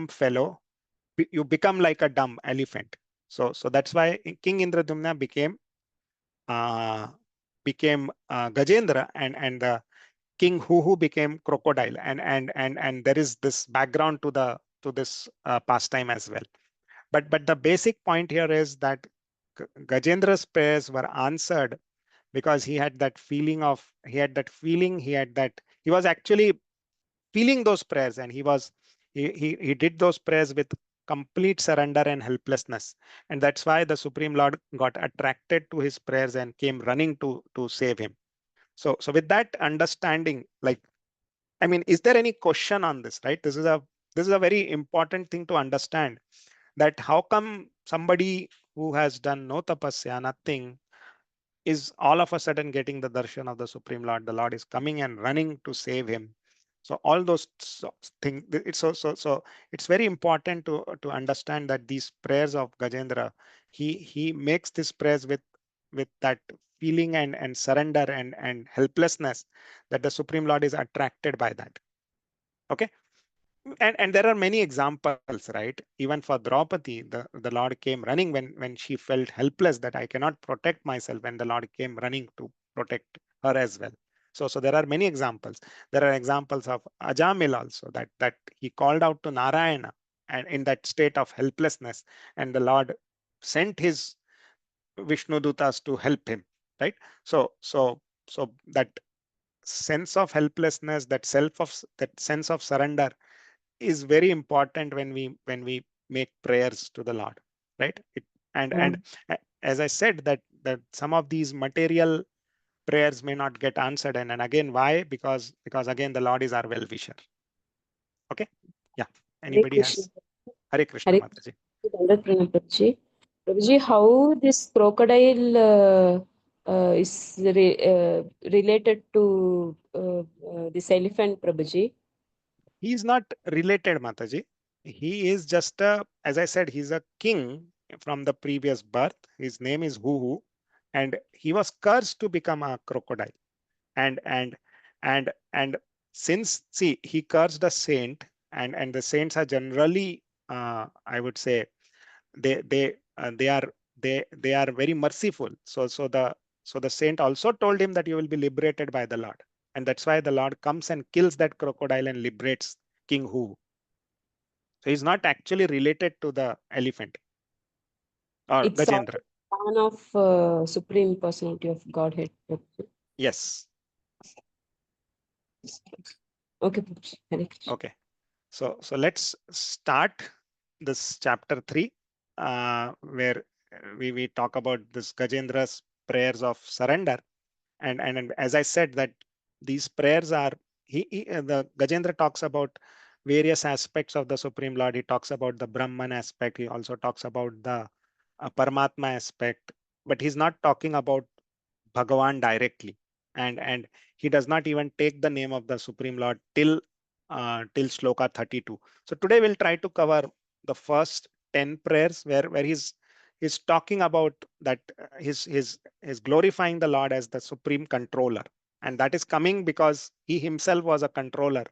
fellow, you become like a dumb elephant. So that's why King Indradumna uh, became Gajendra, and the King Huhu became crocodile. And there is this background to this pastime as well. But the basic point here is that Gajendra's prayers were answered because he was actually feeling those prayers, and he did those prayers with complete surrender and helplessness. And that's why the Supreme Lord got attracted to his prayers and came running to save him. So with that understanding, like, I mean, is there any question on this, right? This is a very important thing to understand, that how come somebody who has done no tapasya, nothing, is all of a sudden getting the darshan of the Supreme Lord. The Lord is coming and running to save him. So all those things. So it's very important to understand that these prayers of Gajendra, he makes these prayers with that feeling and surrender and helplessness, that the Supreme Lord is attracted by that. Okay. And there are many examples, right? Even for Draupadi, the Lord came running when she felt helpless, that I cannot protect myself, and the Lord came running to protect her as well. So there are many examples. There are examples of Ajamil also, that he called out to Narayana and in that state of helplessness, and the Lord sent his Vishnu Dutas to help him, right? So that sense of helplessness, that sense of surrender is very important when we make prayers to the Lord, right? And as I said, that some of these material prayers may not get answered, and again, why? Because again, the Lord is our well-wisher. Okay, yeah. Hare Anybody Krishna. has? Hare Krishna, Hare Mataji. Dandavat Pranam Prabhuji. Prabhuji, how this crocodile is related to this elephant, Prabhuji? He is not related, Mataji. He is just a, as I said, he's a king from the previous birth. His name is Huhu, and he was cursed to become a crocodile. And since, see, he cursed a saint, and the saints are generally, I would say, they are they are very merciful. So the saint also told him that you will be liberated by the Lord, and that's why the Lord comes and kills that crocodile and liberates King Hu. So he's not actually related to the elephant or It's also Gajendra. one of Supreme Personality of Godhead. Prabhuji. Yes. Okay, Prabhuji. Hare Krishna. Okay. So let's start this chapter 3, where we talk about this Gajendra's prayers of surrender. And as I said, that these prayers are, the Gajendra talks about various aspects of the Supreme Lord. He talks about the Brahman aspect. He also talks about the Paramatma aspect, but he's not talking about Bhagavan directly, and he does not even take the name of the Supreme Lord till shloka 32. So today we'll try to cover the first 10 prayers where he's talking about that, his glorifying the Lord as the supreme controller, and that is coming because he himself was a controller,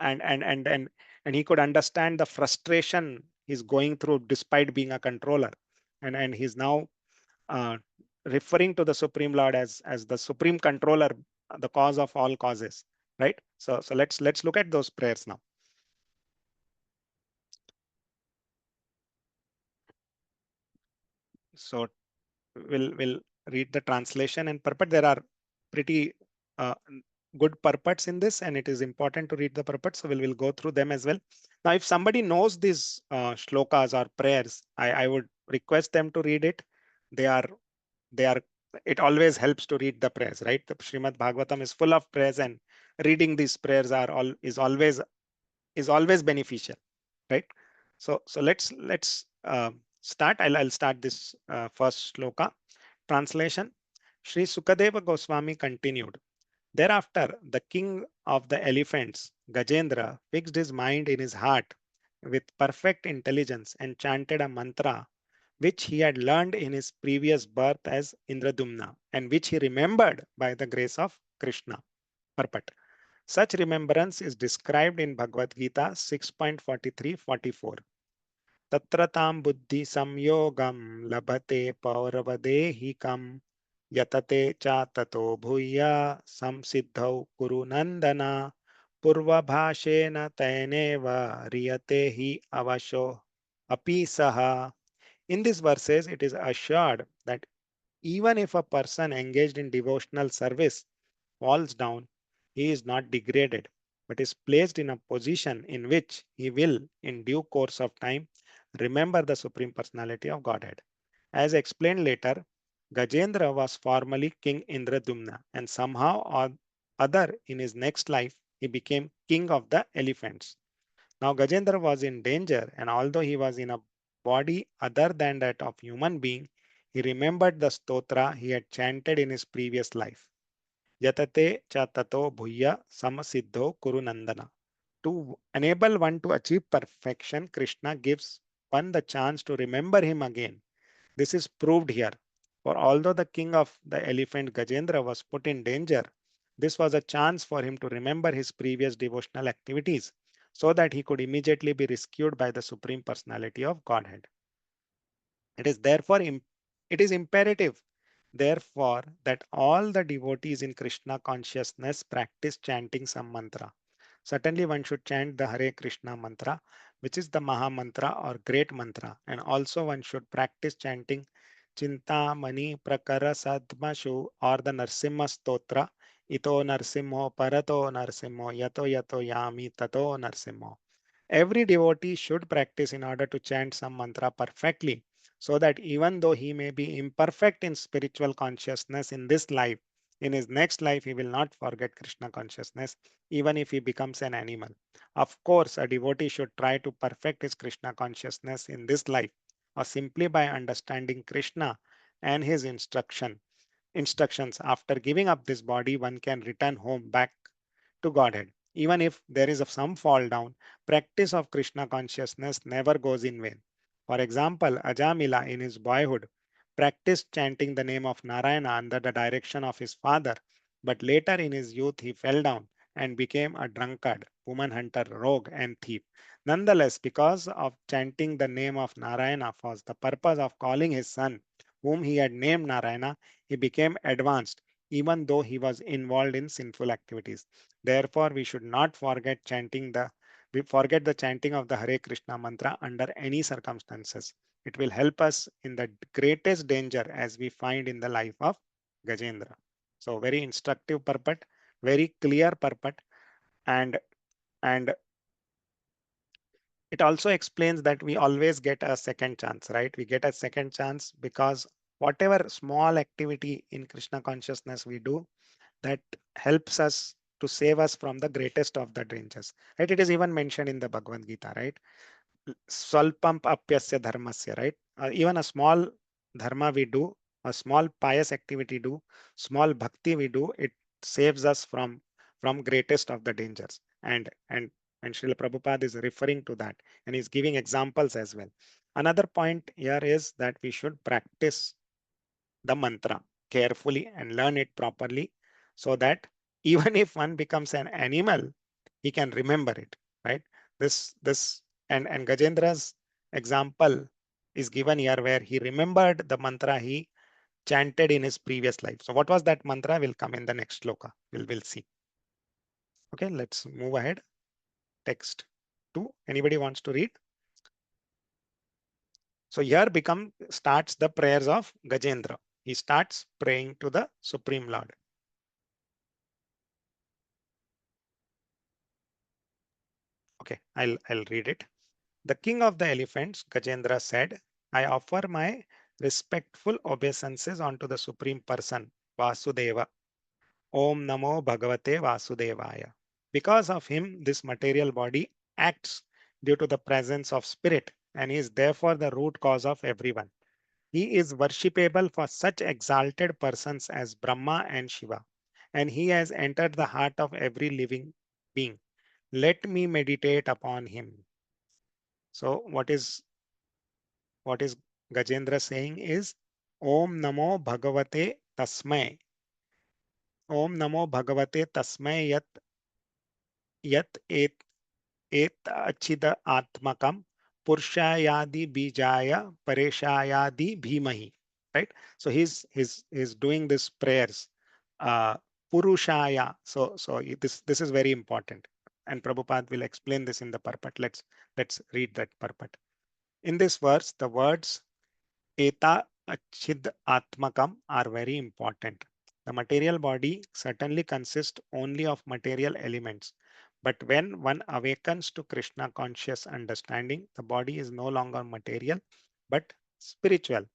and and and and and he could understand the frustration he's going through despite being a controller, and he's now uh, referring to the Supreme Lord as the supreme controller, the cause of all causes, right? So let's look at those prayers now. So we'll read the translation and purport. There are pretty uh, good purports in this, and it is important to read the purports. So we'll go through them as well. Now, if somebody knows these shlokas or prayers, I would request them to read it. They are they are it always helps to read the prayers, right? The Srimad Bhagavatam is full of prayers, and reading these prayers is always beneficial, right? So let's start. I'll start this first shloka. Translation. Sri Sukadeva Goswami continued. Thereafter, the king of the elephants, Gajendra, fixed his mind in his heart with perfect intelligence and chanted a mantra which he had learned in his previous birth as Indradumna, and which he remembered by the grace of Krishna. Purport. Such remembrance is described in Bhagavad Gita 6.43-44. Tatra tam buddhi samyogam labhate pauravadehi yatate cha tato bhuya samsiddhau kuru nandana purvabhashena taineva riyate hi avasho api saha. In these verses, it is assured that even if a person engaged in devotional service falls down, he is not degraded, but is placed in a position in which he will, in due course of time, remember the Supreme Personality of Godhead. As explained later, Gajendra was formerly King Indradumna, and somehow or other in his next life, he became king of the elephants. Now Gajendra was in danger, and although he was in a body other than that of human being, he remembered the stotra he had chanted in his previous life. Yatate cha tato bhuya samasiddho kurunandana. To enable one to achieve perfection, Krishna gives one the chance to remember him again. This is proved here. For although the king of the elephant Gajendra was put in danger, this was a chance for him to remember his previous devotional activities so that he could immediately be rescued by the Supreme Personality of Godhead. It is therefore it is imperative, therefore, that all the devotees in Krishna consciousness practice chanting some mantra. Certainly, one should chant the Hare Krishna mantra, which is the Maha mantra or great mantra, and also one should practice chanting Chinta Mani Prakara Sadmashu or the Narsimha Stotra. Ito Narsimho Parato Narsimho Yato Yato Yami Tato Narsimho. Every devotee should practice in order to chant some mantra perfectly so that even though he may be imperfect in spiritual consciousness in this life, in his next life he will not forget Krishna consciousness, even if he becomes an animal. Of course, a devotee should try to perfect his Krishna consciousness in this life, or simply by understanding Krishna and his instructions. After giving up this body, one can return home back to Godhead. Even if there is some fall down, practice of Krishna consciousness never goes in vain. For example, Ajamila in his boyhood practiced chanting the name of Narayana under the direction of his father, but later in his youth he fell down and became a drunkard, woman hunter, rogue, and thief. Nonetheless, because of chanting the name of Narayana for the purpose of calling his son, whom he had named Narayana, he became advanced, even though he was involved in sinful activities. Therefore, we should not we forget the chanting of the Hare Krishna mantra under any circumstances. It will help us in the greatest danger as we find in the life of Gajendra. So very instructive purport, very clear purport, and and it also explains that we always get a second chance, right? We get a second chance because whatever small activity in Krishna consciousness we do, that helps us to save us from the greatest of the dangers. Right? It is even mentioned in the Bhagavad Gita, right? Swalpam apyasya dharmasya, right? Even a small dharma we do, a small pious activity do, small bhakti we do, it saves us from greatest of the dangers. And Srila Prabhupada is referring to that, and he's giving examples as well. Another point here is that we should practice the mantra carefully and learn it properly, so that even if one becomes an animal, he can remember it, right? This and Gajendra's example is given here, where he remembered the mantra he chanted in his previous life. So what was that mantra will come in the next sloka. We'll see. Okay, let's move ahead. Text 2. Anybody wants to read? So here become starts the prayers of Gajendra. He starts praying to the Supreme Lord. Okay, I'll read it. The king of the elephants, Gajendra said, I offer my respectful obeisances unto the Supreme Person, Vasudeva. Om Namo Bhagavate Vasudevaya. Because of him, this material body acts due to the presence of spirit, and is therefore the root cause of everyone. He is worshipable for such exalted persons as Brahma and Shiva, and he has entered the heart of every living being. Let me meditate upon him. So what is Gajendra saying is Om Namo Bhagavate Tasmai. Om Namo Bhagavate Tasmai yat et achida atmakam purshayadi bijaya pareshayadi bhimahi. Right? So he's doing this prayers. Uh, Purushaya. So this is very important. And Prabhupada will explain this in the purport. Let's read that purport. In this verse, the words Eta Achid Atmakam are very important. The material body certainly consists only of material elements. But when one awakens to Krishna conscious understanding, the body is no longer material but spiritual.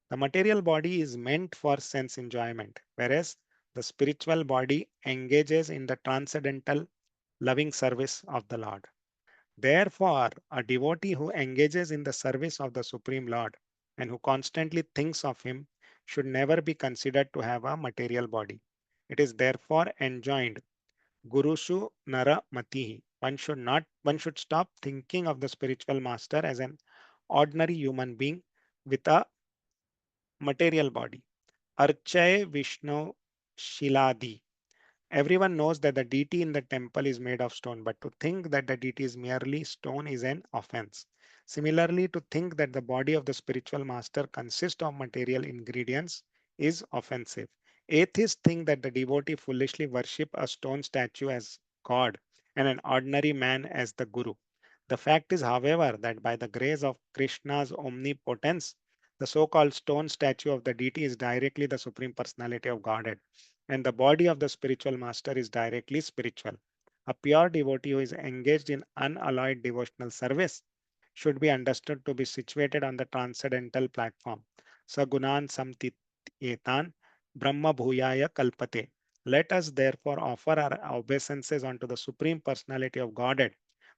The material body is meant for sense enjoyment, whereas the spiritual body engages in the transcendental loving service of the Lord. Therefore, a devotee who engages in the service of the Supreme Lord and who constantly thinks of him should never be considered to have a material body. It is therefore enjoined, Gurushu Nara Matihi. One should stop thinking of the spiritual master as an ordinary human being with a material body. Archay Vishnu Shiladi. Everyone knows that the deity in the temple is made of stone, but to think that the deity is merely stone is an offense. Similarly, to think that the body of the spiritual master consists of material ingredients is offensive. Atheists think that the devotee foolishly worship a stone statue as God and an ordinary man as the guru. The fact is, however, that by the grace of Krishna's omnipotence, the so-called stone statue of the deity is directly the supreme personality of Godhead, and the body of the spiritual master is directly spiritual. A pure devotee who is engaged in unalloyed devotional service should be understood to be situated on the transcendental platform. Sagunan samtityetan Brahma bhuyaya kalpate. Let us therefore offer our obeisances unto the Supreme Personality of Godhead,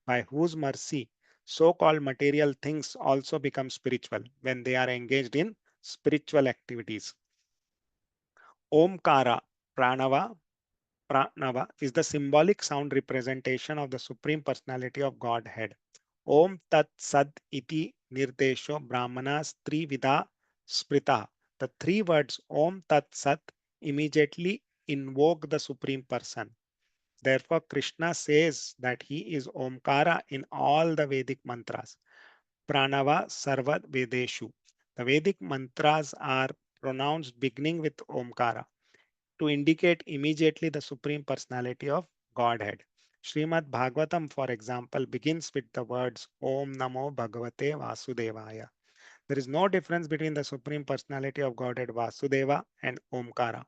by whose mercy so called material things also become spiritual when they are engaged in spiritual activities. Omkara, Pranava, Pranava is the symbolic sound representation of the Supreme Personality of Godhead. Om Tat Sad iti Nirdesho Brahmanas Trivida Sprita. The three words Om Tat Sat immediately invoke the Supreme Person. Therefore, Krishna says that he is Omkara in all the Vedic mantras. Pranava Sarva Vedeshu. The Vedic mantras are pronounced beginning with Omkara to indicate immediately the Supreme Personality of Godhead. Srimad Bhagavatam, for example, begins with the words Om Namo Bhagavate Vasudevaya. There is no difference between the Supreme Personality of Godhead Vasudeva and Omkara.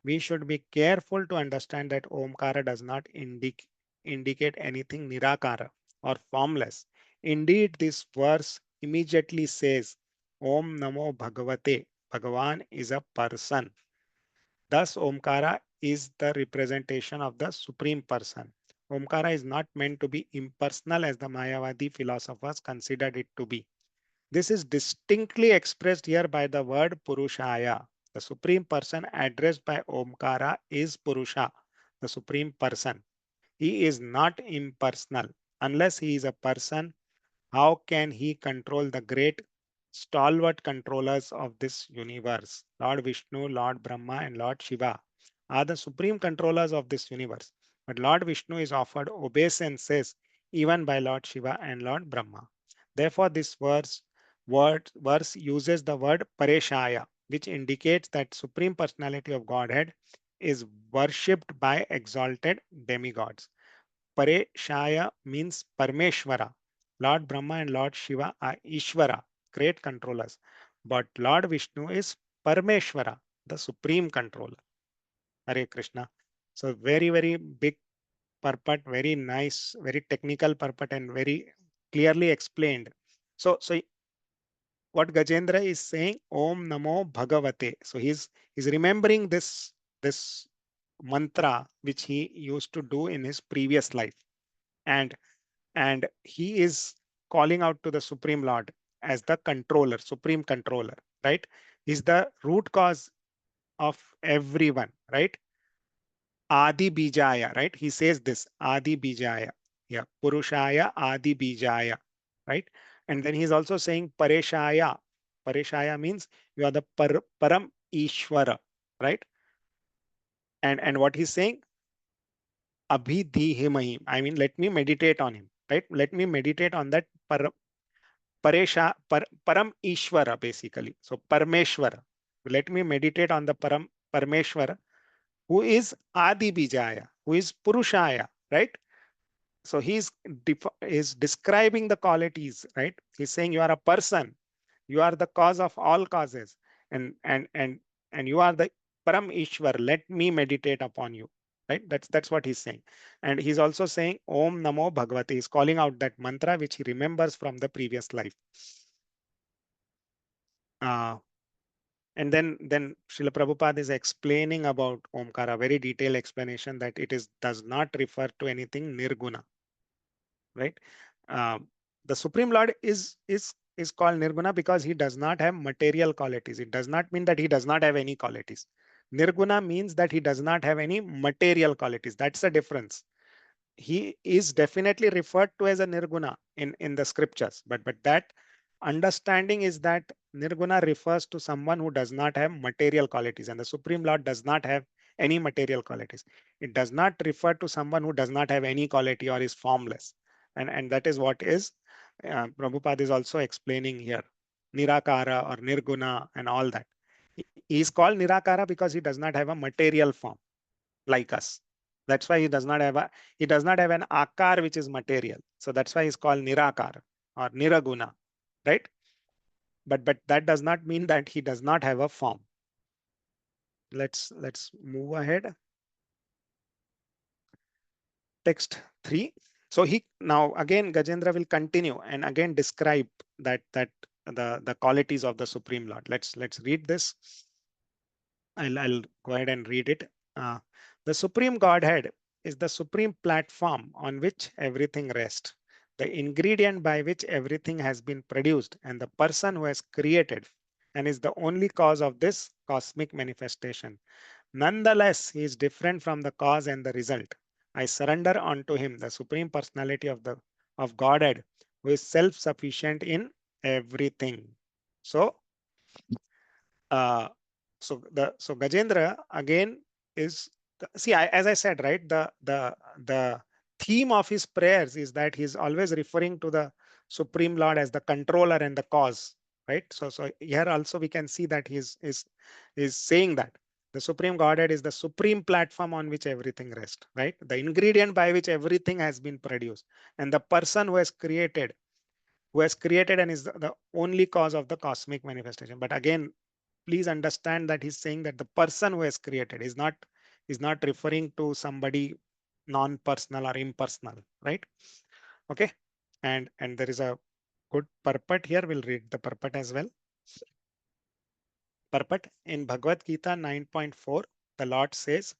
We should be careful to understand that Omkara does not indicate anything Nirakara or formless. Indeed, this verse immediately says Om Namo Bhagavate. Bhagavan is a person. Thus, Omkara is the representation of the Supreme Person. Omkara is not meant to be impersonal as the Mayavadi philosophers considered it to be. This is distinctly expressed here by the word Purushaya. The Supreme Person addressed by Omkara is Purusha, the Supreme Person. He is not impersonal. Unless he is a person, how can he control the great stalwart controllers of this universe? Lord Vishnu, Lord Brahma, and Lord Shiva are the supreme controllers of this universe. But Lord Vishnu is offered obeisances even by Lord Shiva and Lord Brahma. Therefore, this verse uses the word Pareshaya, which indicates that Supreme Personality of Godhead is worshipped by exalted demigods. Pareshaya means Parmeshwara. Lord Brahma and Lord Shiva are Ishvara, great controllers. But Lord Vishnu is Parmeshwara, the supreme controller. Hare Krishna. So very, very big purport, very nice, very technical purport, and very clearly explained. So what Gajendra is saying, Om Namo Bhagavate. So he's remembering this mantra which he used to do in his previous life. And and he is calling out to the Supreme Lord as the controller, supreme controller, right? He's the root cause of everyone, right? Adi Bijaya, right? He says this Adi Bijaya, yeah, Purushaya Adi Bijaya, right? And then he's also saying Pareshaya. Pareshaya means you are the Param Ishvara, right? And what he's saying, Abhidhihimahi. I mean, let me meditate on him, right? Let me meditate on that Param Ishvara, basically. So Parmeshwara. Let me meditate on the Parmeshwara, who is Adi Bijaya, who is Purushaya, right? So is describing the qualities, right? He's saying you are a person, you are the cause of all causes, and and and and you are the Param Ishwar. Let me meditate upon you. Right? That's what he's saying. And he's also saying Om Namo Bhagavate. He's calling out that mantra which he remembers from the previous life. Uh, and then Srila Prabhupada is explaining about Omkara, very detailed explanation that it does not refer to anything nirguna, right? Um, the Supreme Lord is called nirguna because he does not have material qualities. It does not mean that he does not have any qualities. Nirguna means that he does not have any material qualities. That's the difference. He is definitely referred to as a nirguna in the scriptures, but that understanding is that nirguna refers to someone who does not have material qualities, and the Supreme Lord does not have any material qualities. It does not refer to someone who does not have any quality or is formless, and that is what is Prabhupada is also explaining here, nirakara or nirguna and all that. He is called nirakara because he does not have a material form like us. That's why he does not have an akar which is material. So that's why he's called nirakar or niraguna, right? But that does not mean that he does not have a form. Let's move ahead. Text 3. So he now again Gajendra will continue and again describe that the qualities of the Supreme Lord. Let's read this. I'll go ahead and read it. Uh, the Supreme Godhead is the supreme platform on which everything rests, the ingredient by which everything has been produced, and the person who has created and is the only cause of this cosmic manifestation. Nonetheless, he is different from the cause and the result. I surrender unto him the supreme personality of Godhead, who is self-sufficient in everything. So uh, so Gajendra again is see as I said, right, the theme of his prayers is that he's always referring to the Supreme Lord as the controller and the cause, right? So here also we can see that is saying that the Supreme Godhead is the supreme platform on which everything rests, right? The ingredient by which everything has been produced, and the person who has created and is the only cause of the cosmic manifestation. But again, please understand that he's saying that the person who has created is not referring to somebody non-personal or impersonal, right? Okay. And there is a good purport here. We'll read the purport as well. Purport in Bhagavad Gita 9.4, the Lord says,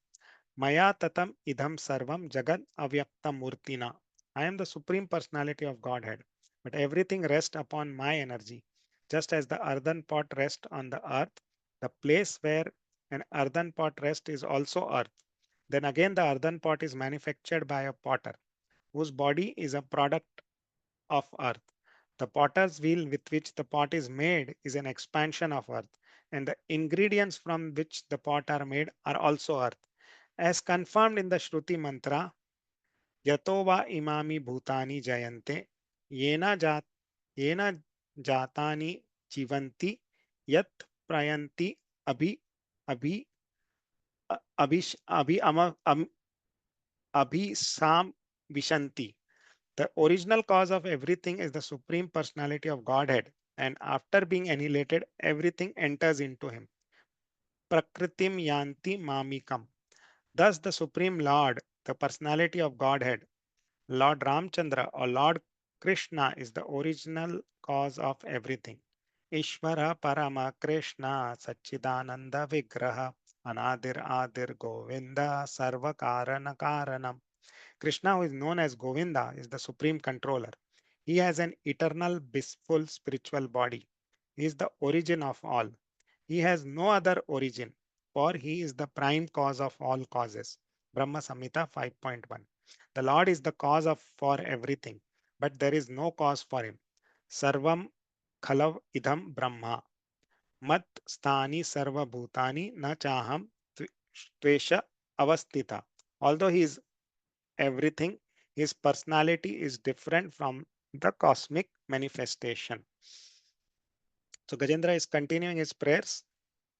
Maya tatam idham sarvam jagad avyakta murtina. I am the supreme personality of Godhead, but everything rests upon my energy. Just as the earthen pot rests on the earth, the place where an earthen pot rests is also earth. Then again, the earthen pot is manufactured by a potter, whose body is a product of earth. The potter's wheel with which the pot is made is an expansion of earth, and the ingredients from which the pot are made are also earth. As confirmed in the Shruti mantra, Yato va imami bhutani jayante, yena jat yena jatani jivanti, yat prayanti abhi abhi abhish abhi ama abhisam vishanti. The original cause of everything is the Supreme Personality of Godhead, and after being annihilated, everything enters into him. Prakritim yanti mamikam. Thus, the Supreme Lord, the personality of Godhead, Lord Ramchandra or Lord Krishna is the original cause of everything. Ishvara Parama Krishna Sachidananda Vigraha Anadir Adir Govinda Sarva Karana Karanam. Krishna, who is known as Govinda, is the supreme controller. He has an eternal, blissful spiritual body. He is the origin of all. He has no other origin, for he is the prime cause of all causes. Brahma Samhita 5.1. The Lord is the cause of for everything, but there is no cause for him. Sarvam khalav idham Brahma. Mat sthani sarva bhutani na chaham tvesha avastita. Although he is everything, his personality is different from the cosmic manifestation. So Gajendra is continuing his prayers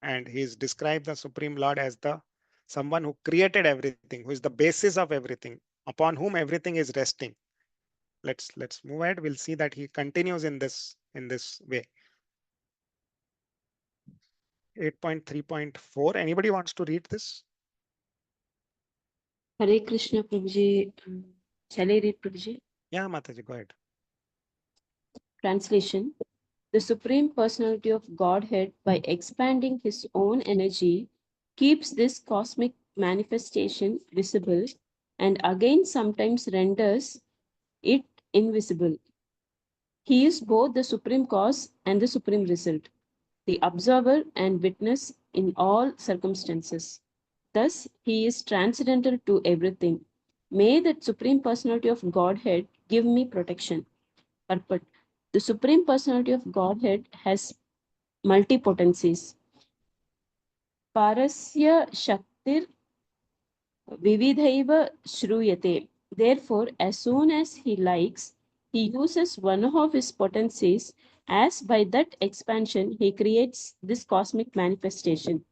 and he's described the Supreme Lord as the someone who created everything, who is the basis of everything, upon whom everything is resting. Let's move ahead. We'll see that he continues in this way. 8.3.4. Anybody wants to read this? Hare Krishna, Prabhuji. Shall I read, Prabhuji? Yeah, Mataji, go ahead. Translation. The Supreme Personality of Godhead, by expanding his own energy, keeps this cosmic manifestation visible and again sometimes renders it invisible. He is both the supreme cause and the supreme result, the observer and witness in all circumstances. Thus, he is transcendental to everything. May that Supreme Personality of Godhead give me protection. Purport. The Supreme Personality of Godhead has multipotencies. Parasya Shaktir Vividhaiva Shruyate. Therefore, as soon as he likes, he uses one of his potencies, as by that expansion he creates this cosmic manifestation.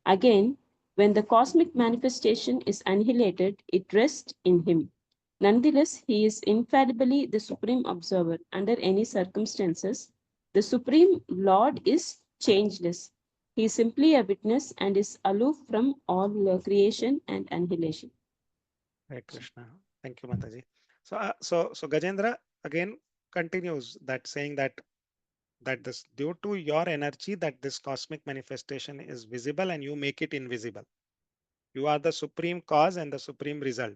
Again, when the cosmic manifestation is annihilated, it rests in him. Nonetheless, he is infallibly the supreme observer under any circumstances. The supreme Lord is changeless. He is simply a witness and is aloof from all creation and annihilation. Hare Krishna. Thank you, Mataji. So Gajendra again continues that saying that this due to your energy that this cosmic manifestation is visible and you make it invisible. You are the supreme cause and the supreme result,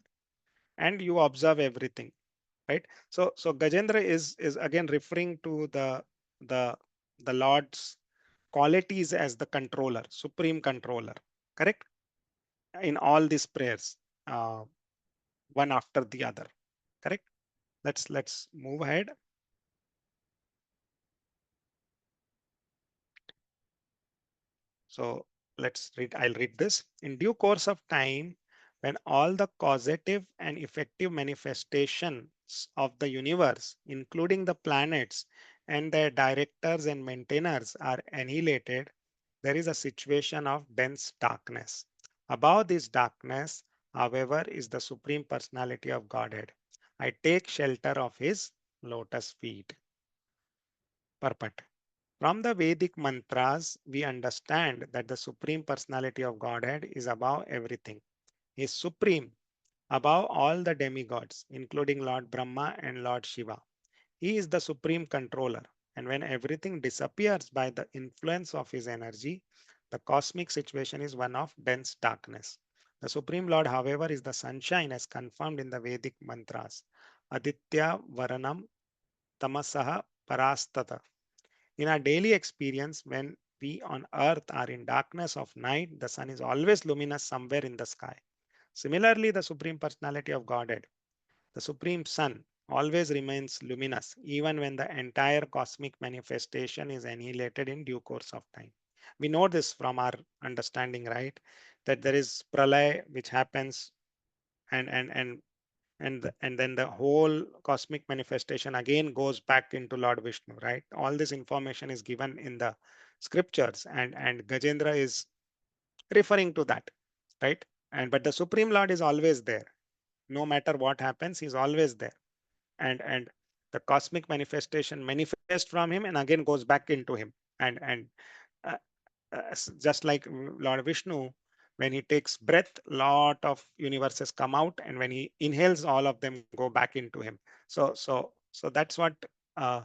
and you observe everything, right? So Gajendra is again referring to the the Lord's qualities as the controller, supreme controller, correct? In all these prayers, uh, one after the other, correct? Let's move ahead. So let's read. I'll read this. In due course of time, when all the causative and effective manifestations of the universe, including the planets and their directors and maintainers, are annihilated, there is a situation of dense darkness. Above this darkness, however, is the Supreme Personality of Godhead. I take shelter of his lotus feet. Purport. From the Vedic mantras, we understand that the Supreme Personality of Godhead is above everything. He is supreme above all the demigods, including Lord Brahma and Lord Shiva. He is the supreme controller, and when everything disappears by the influence of his energy, the cosmic situation is one of dense darkness. The Supreme Lord, however, is the sunshine as confirmed in the Vedic mantras. Aditya Varanam Tamasaha Parastata. In our daily experience, when we on earth are in darkness of night, the sun is always luminous somewhere in the sky. Similarly, the Supreme Personality of Godhead, the Supreme Sun, always remains luminous, even when the entire cosmic manifestation is annihilated in due course of time. We know this from our understanding, right? That there is pralay which happens, and then the whole cosmic manifestation again goes back into Lord Vishnu, right? All this information is given in the scriptures, and Gajendra is referring to that, right? And but the Supreme Lord is always there. No matter what happens, he's always there. And the cosmic manifestation manifests from him and again goes back into him. And uh, just like Lord Vishnu, when he takes breath, lot of universes come out, and when he inhales, all of them go back into him. So that's what uh,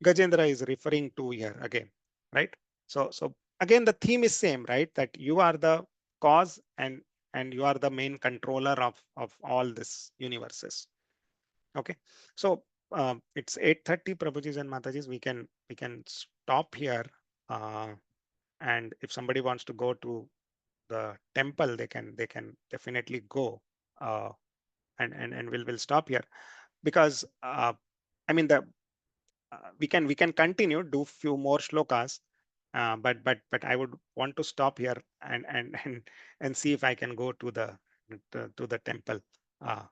Gajendra is referring to here again, right? So again, the theme is same, right? That you are the cause, and you are the main controller of all this universes. Okay, so it's 8:30, Prabhujis and Matajis. We can stop here. Uh, and if somebody wants to go to the temple, they can definitely go. uh, and we'll stop here because I mean the we can continue do few more shlokas, but I would want to stop here and see if I can go to the temple. uh,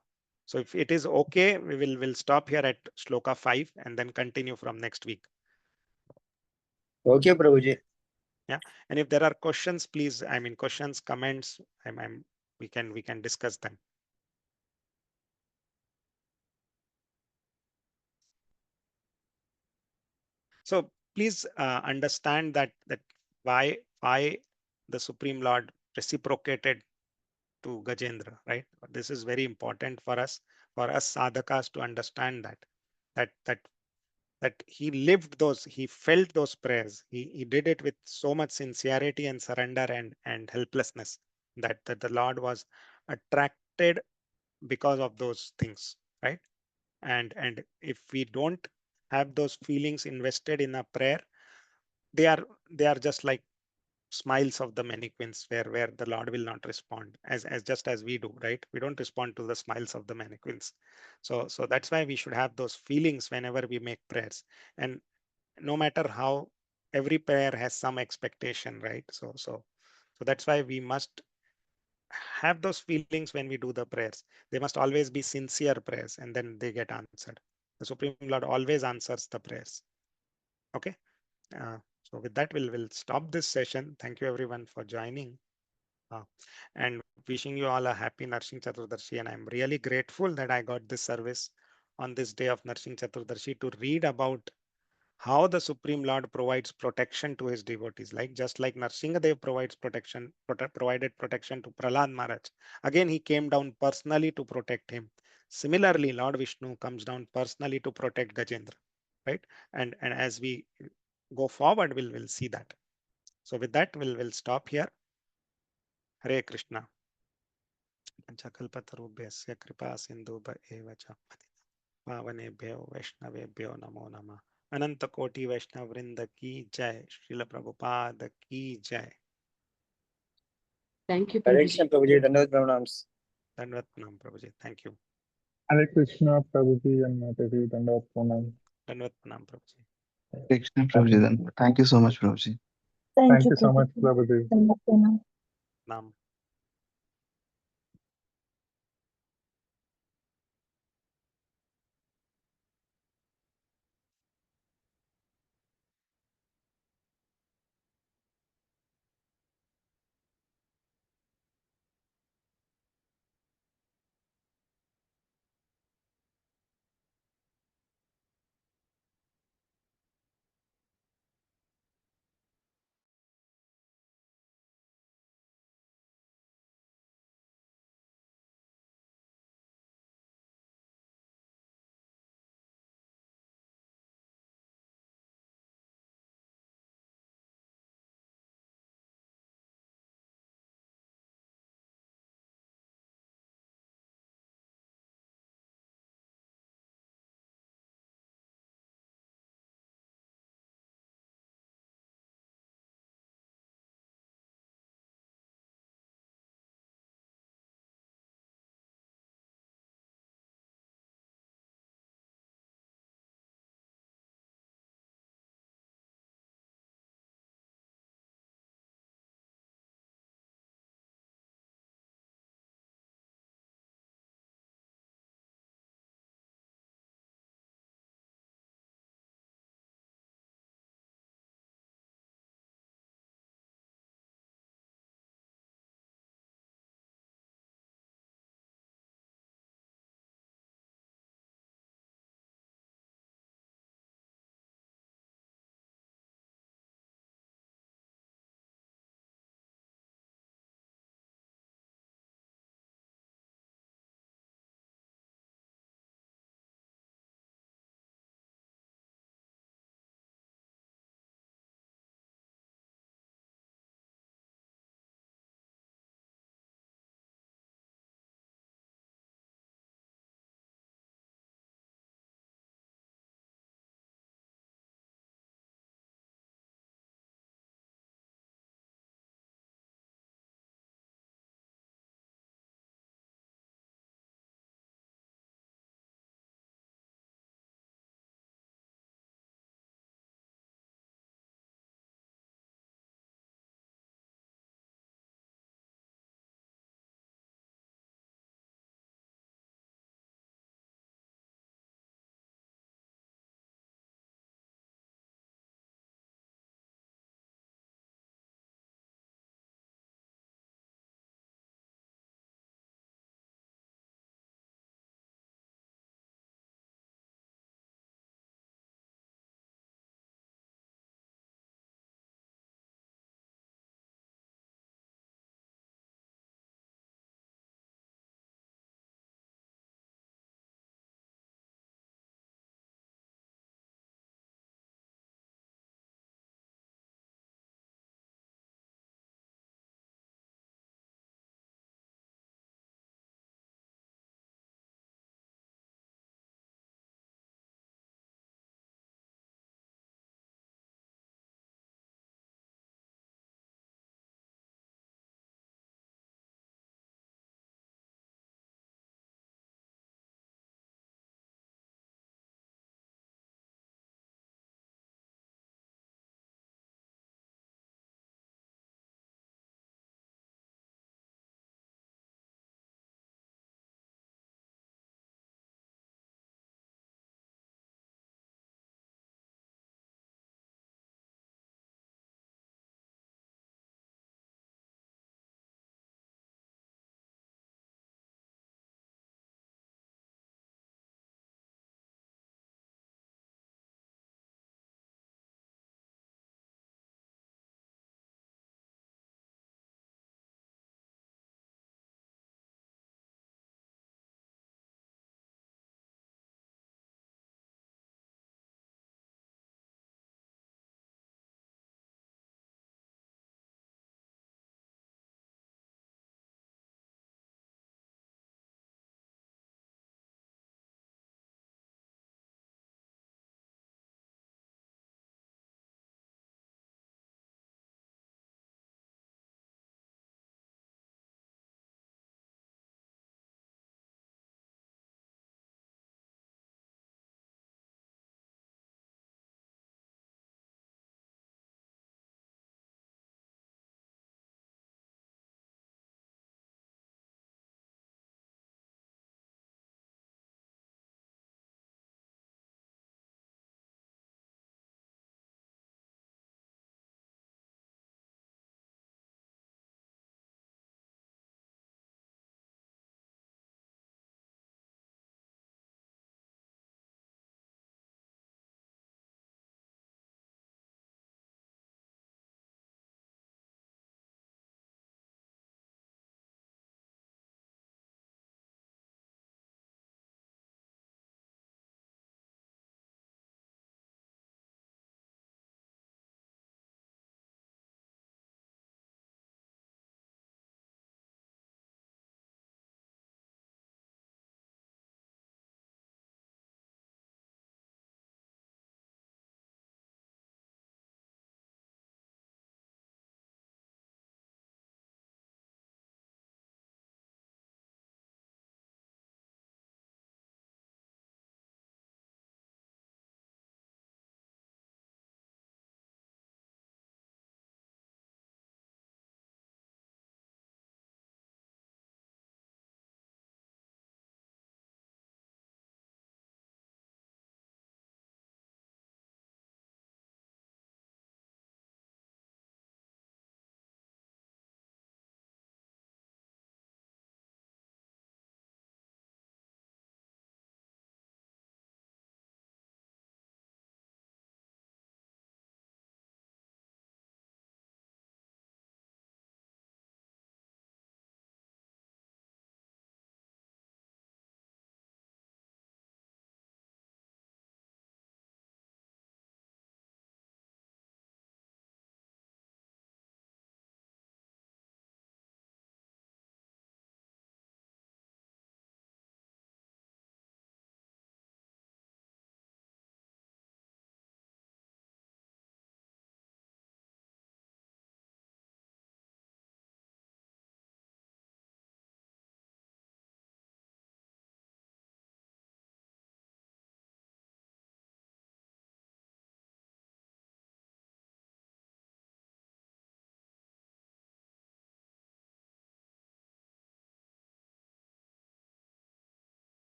so if it is okay, we'll stop here at shloka 5 and then continue from next week. Okay, Prabhuji. Yeah, and if there are questions, please, I mean questions, comments, we can discuss them. So please understand that why the Supreme Lord reciprocated to Gajendra, right? This is very important for us sadhakas to understand that that that he felt those prayers. He did it with so much sincerity and surrender and helplessness that the Lord was attracted because of those things, right? And if we don't have those feelings invested in a prayer, they are just like smiles of the mannequins where the Lord will not respond as just as we do, right? We don't respond to the smiles of the mannequins. So that's why we should have those feelings whenever we make prayers. And no matter how, every prayer has some expectation, right? So that's why we must have those feelings when we do the prayers. They must always be sincere prayers, and then they get answered. The Supreme Lord always answers the prayers. Okay. So with that, we'll stop this session. Thank you everyone for joining, uh, and wishing you all a happy Narshing Chaturdashi. And I'm really grateful that I got this service on this day of Narshing Chaturdashi to read about how the Supreme Lord provides protection to his devotees, like just like Narsingadev provided protection to Prahlad Maharaj. Again, he came down personally to protect him. Similarly, Lord Vishnu comes down personally to protect Gajendra, right? And as we go forward, we'll see that. So with that, we'll stop here. Hare Krishna. Panchakalpatarubhyasya kripa sindhubha eva cha पावनेभ्यो वैष्णवेभ्यो नमो नमः अनंत कोटि वैष्णव वृंद की जय श्रील प्रभुपाद की जय Thank you, Hare Prabhuji. Krishna, Prabhuji. Dandavad pranams. धन्यवाद प्रणाम प्रभु जी thank you Hare Krishna, Prabhuji and Mataji, Dandavat Pranam. धन्यवाद प्रणाम प्रभु जी Krishna Prabhuji, then. Thank you so much, Prabhuji. Thank Thank you, you so much, Prabhuji. Prabhuji. Namaste. नाम